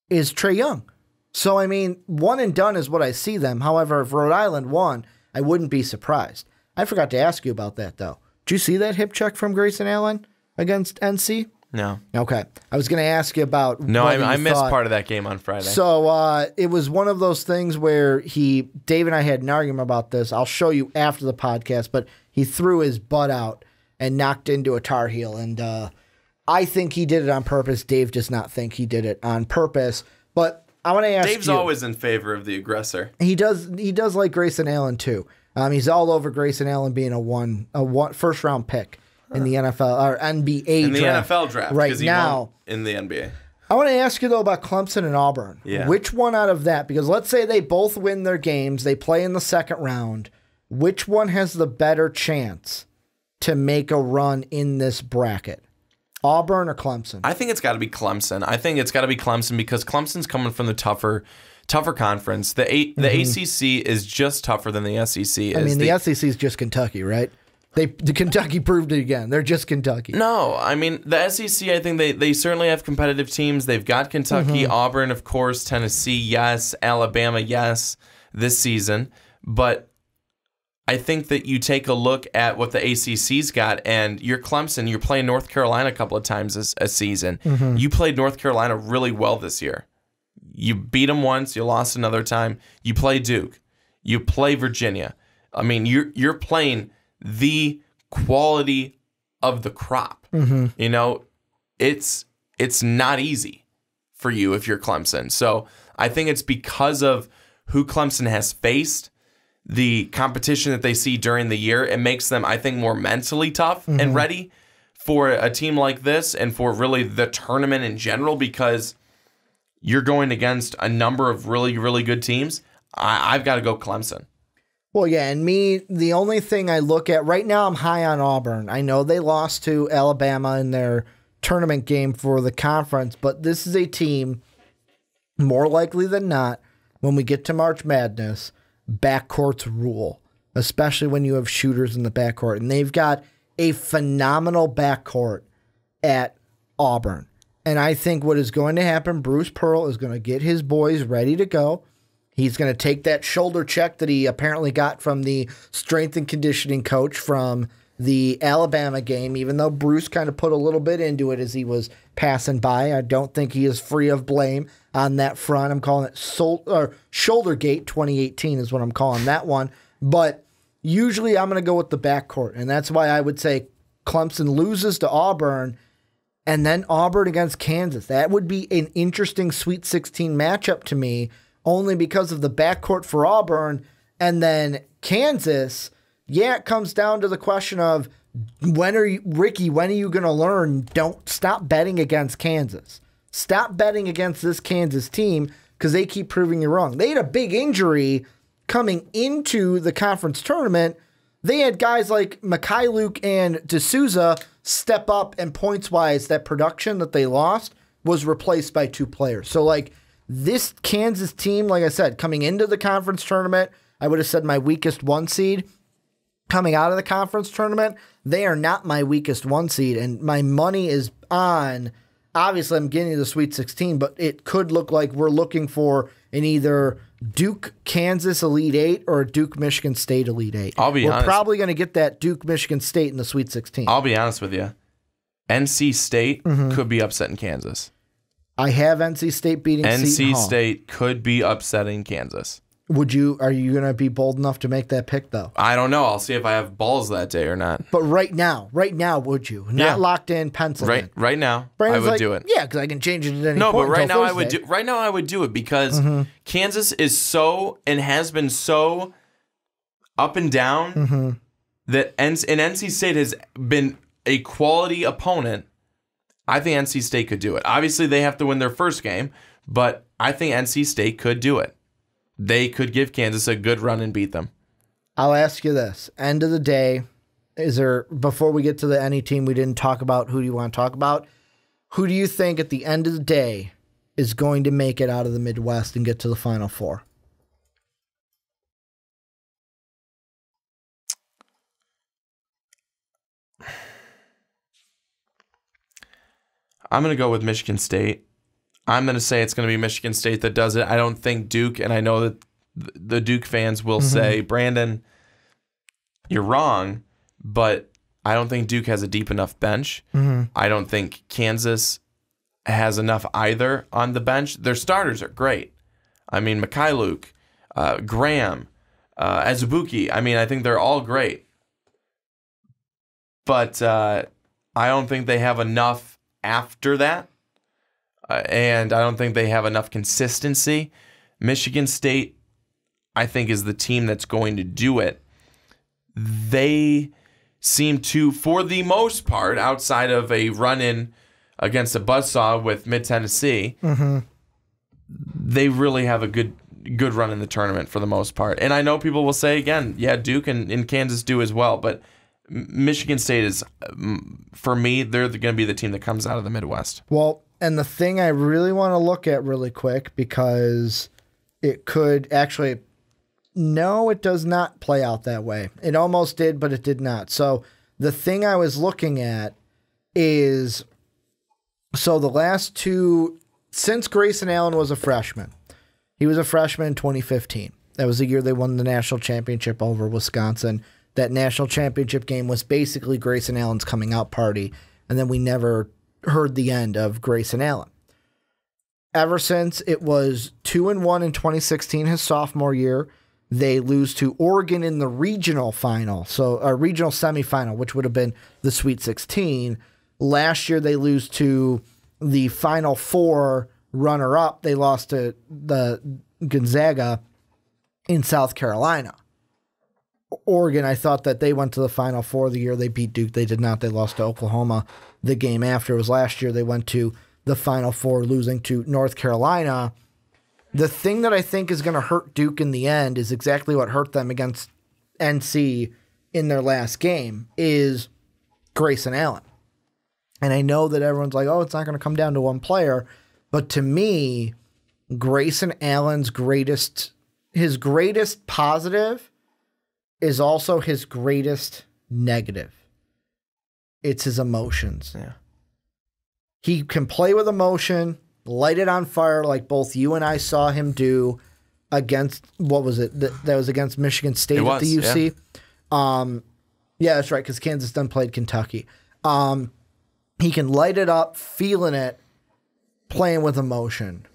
is Trae Young. So, I mean, one and done is what I see them. However, if Rhode Island won, I wouldn't be surprised. I forgot to ask you about that, though. Did you see that hip check from Grayson Allen against NC? No. Okay. I was going to ask you about... No, I missed part of that game on Friday. So, it was one of those things where Dave and I had an argument about this. I'll show you after the podcast, but he threw his butt out and knocked into a Tar Heel, and I think he did it on purpose. Dave does not think he did it on purpose. But I want to ask Dave's always in favor of the aggressor. He does like Grayson Allen too. He's all over Grayson Allen being a first round pick in the NFL or NBA in the draft. NFL draft right now in the NBA. I want to ask you though about Clemson and Auburn. Yeah. Which one out of that? Because let's say they both win their games, they play in the second round. Which one has the better chance to make a run in this bracket? Auburn or Clemson? I think it's got to be Clemson. I think it's got to be Clemson because Clemson's coming from the tougher conference. The ACC is just tougher than the SEC. I mean, the SEC is just Kentucky, right? The Kentucky proved it again. They're just Kentucky. No, I mean, the SEC, I think they certainly have competitive teams. They've got Kentucky, Auburn, of course, Tennessee, yes, Alabama, yes, this season. But I think that you take a look at what the ACC's got, and you're Clemson, you're playing North Carolina a couple of times a season. You played North Carolina really well this year. You beat them once, you lost another time. You play Duke. You play Virginia. I mean, you're playing the quality of the crop. You know, it's not easy for you if you're Clemson. So I think it's because of who Clemson has faced, the competition that they see during the year, it makes them, I think, more mentally tough and ready for a team like this and for really the tournament in general because you're going against a number of really, really good teams. I've got to go Clemson. Well, yeah, and me, the only thing I look at right now, I'm high on Auburn. I know they lost to Alabama in their tournament game for the conference, but this is a team, more likely than not, when we get to March Madness, backcourts rule, especially when you have shooters in the backcourt. And they've got a phenomenal backcourt at Auburn. And I think what is going to happen, Bruce Pearl is going to get his boys ready to go. He's going to take that shoulder check that he apparently got from the strength and conditioning coach from the Alabama game, even though Bruce kind of put a little bit into it as he was passing by. I don't think he is free of blame on that front. I'm calling it Shouldergate 2018 is what I'm calling that one. But usually I'm going to go with the backcourt, and that's why I would say Clemson loses to Auburn, and then Auburn against Kansas. That would be an interesting Sweet 16 matchup to me, only because of the backcourt for Auburn. And then Kansas, it comes down to the question of when are you going to learn? Don't stop betting against Kansas. Stop betting against this Kansas team because they keep proving you wrong. They had a big injury coming into the conference tournament. They had guys like Mikhailuk and D'Souza step up, and points-wise, that production that they lost was replaced by 2 players. So, like, this Kansas team, like I said, coming into the conference tournament, I would have said my weakest 1 seed. Coming out of the conference tournament, they are not my weakest 1 seed, and my money is on, obviously I'm getting to the Sweet 16, but it could look like we're looking for an either Duke-Kansas Elite 8 or a Duke-Michigan State Elite 8. We're probably going to get that Duke-Michigan State in the Sweet 16. I'll be honest with you. NC State could be upsetting Kansas. I have NC State beating Seton NC Hall. State could be upsetting Kansas. Are you going to be bold enough to make that pick, though? I don't know. I'll see if I have balls that day or not. But right now, would you? Not locked in, penciled in. Right now, Brandon's I would do it. Yeah, because I can change it at any point. No, but right now Thursday. I would do it because Kansas is so and has been so up and down that NC State has been a quality opponent. I think NC State could do it. Obviously, they have to win their first game, but I think NC State could do it. They could give Kansas a good run and beat them. I'll ask you this. End of the day, before we get to any team we didn't talk about, who do you want to talk about? Who do you think at the end of the day is going to make it out of the Midwest and get to the Final Four? I'm going to go with Michigan State. I'm going to say it's going to be Michigan State that does it. I don't think Duke, and I know that the Duke fans will say, Brandon, you're wrong, but I don't think Duke has a deep enough bench. I don't think Kansas has enough either on the bench. Their starters are great. I mean, Mikhailuk, Graham, Azubuike. I mean, I think they're all great. But I don't think they have enough after that. And I don't think they have enough consistency. Michigan State, I think, is the team that's going to do it. They seem to, for the most part, outside of a run-in against a buzzsaw with Mid-Tennessee, they really have a good run in the tournament for the most part. And I know people will say, again, yeah, Duke and Kansas do as well, but Michigan State is, for me, they're going to be the team that comes out of the Midwest. Well, and the thing I really want to look at really quick, because it could actually, no, it does not play out that way. It almost did, but it did not. So the thing I was looking at is, so the last two, since Grayson Allen was a freshman, he was a freshman in 2015. That was the year they won the national championship over Wisconsin. That national championship game was basically Grayson Allen's coming out party, and then we never heard the end of Grayson Allen. Ever since, it was 2-1 in 2016, his sophomore year. They lose to Oregon in the regional final, so a regional semifinal, which would have been the Sweet 16. Last year, they lose to the Final Four runner-up. They lost to the Gonzaga in South Carolina. Oregon, I thought that they went to the Final Four the year they beat Duke. They did not. They lost to Oklahoma the game after. It was last year they went to the Final Four, losing to North Carolina. The thing that I think is going to hurt Duke in the end is exactly what hurt them against NC in their last game, is Grayson Allen. And I know that everyone's like, oh, it's not going to come down to one player. But to me, Grayson Allen's greatest positive is also his greatest negative. It's his emotions. Yeah. He can play with emotion, light it on fire like both you and I saw him do against, what was it? That was against Michigan State at the UC. Yeah, that's right, because Kansas then played Kentucky. He can light it up, feeling it, playing with emotion.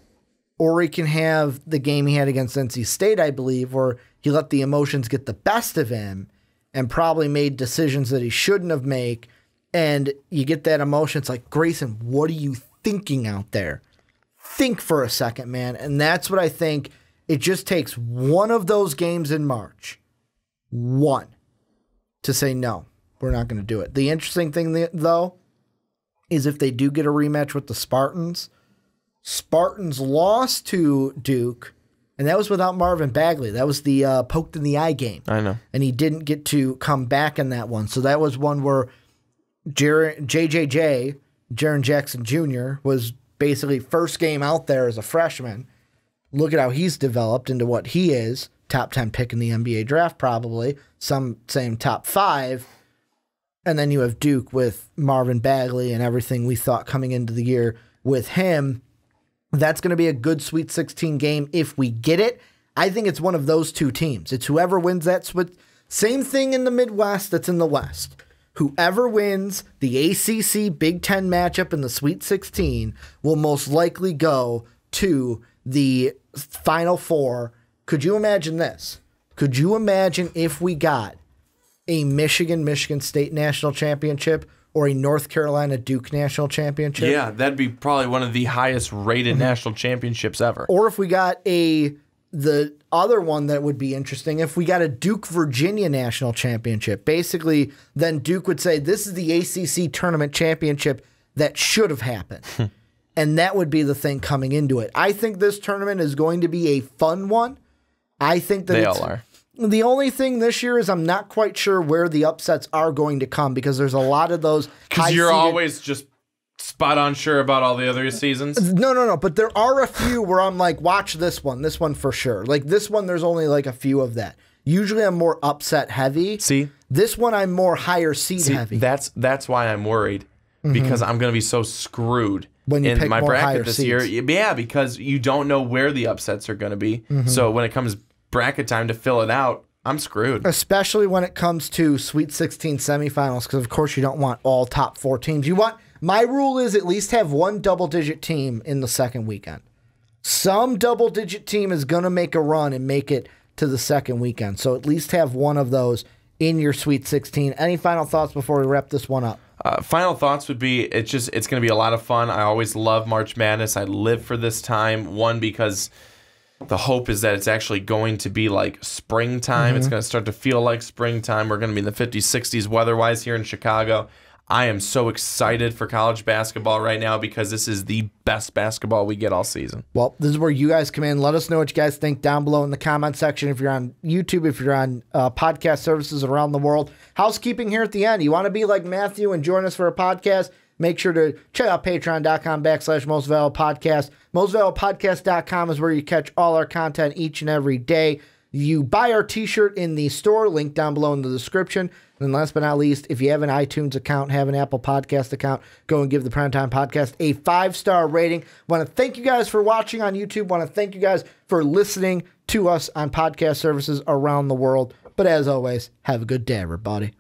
Or he can have the game he had against NC State, I believe, where he let the emotions get the best of him and probably made decisions that he shouldn't have made. And you get that emotion. It's like, Grayson, what are you thinking out there? Think for a second, man. And that's what I think It just takes one of those games in March, one, to say, no, we're not going to do it. The interesting thing, though, is if they do get a rematch with the Spartans lost to Duke, and that was without Marvin Bagley. That was the poked in the eye game. I know. And he didn't get to come back in that one. So that was one where JJJ, Jaren Jackson Jr., was basically first game out there as a freshman. Look at how he's developed into what he is. Top 10 pick in the NBA draft, probably. Some saying top 5. And then you have Duke with Marvin Bagley and everything we thought coming into the year with him. That's going to be a good Sweet 16 game if we get it. I think it's one of those two teams. It's whoever wins that. Same thing in the Midwest that's in the West. Whoever wins the ACC Big Ten matchup in the Sweet 16 will most likely go to the Final Four. Could you imagine this? Could you imagine if we got a Michigan State National Championship or a North Carolina Duke National Championship? Yeah, that'd be probably one of the highest rated national championships ever. Or if we got the other one that would be interesting, if we got a Duke Virginia National Championship. Basically, then Duke would say, this is the ACC Tournament Championship that should have happened. And that would be the thing coming into it. I think this tournament is going to be a fun one. I think that they all are. The only thing this year is I'm not quite sure where the upsets are going to come because there's a lot of those. Because you're always just spot on sure about all the other seasons. No. But there are a few where I'm like, watch this one for sure. Like this one, there's only like a few of that. Usually I'm more upset heavy. See? This one I'm more higher seed heavy. That's why I'm worried because I'm going to be so screwed when you in pick my more bracket this year. seeds. Yeah, because you don't know where the upsets are going to be. So when it comes bracket time to fill it out, I'm screwed. Especially when it comes to Sweet 16 semifinals, because of course you don't want all top 4 teams. My rule is at least have one double-digit team in the second weekend. Some double-digit team is going to make a run and make it to the second weekend. So at least have one of those in your Sweet 16. Any final thoughts before we wrap this one up? Final thoughts would be it's going to be a lot of fun. I always love March Madness. I live for this time. One, because the hope is that it's actually going to be like springtime. It's going to start to feel like springtime. We're going to be in the 50s, 60s weather-wise here in Chicago. I am so excited for college basketball right now because this is the best basketball we get all season. Well, this is where you guys come in. Let us know what you guys think down below in the comment section. If you're on YouTube, if you're on podcast services around the world. Housekeeping here at the end. You want to be like Matthew and join us for a podcast? Make sure to check out patreon.com/mostvaluablepodcast. Mostvaluablepodcast.com is where you catch all our content each and every day. You buy our t-shirt in the store, link down below in the description. And last but not least, if you have an iTunes account, have an Apple Podcast account, go and give the Primetime Podcast a 5-star rating. Want to thank you guys for watching on YouTube. Want to thank you guys for listening to us on podcast services around the world. But as always, have a good day, everybody.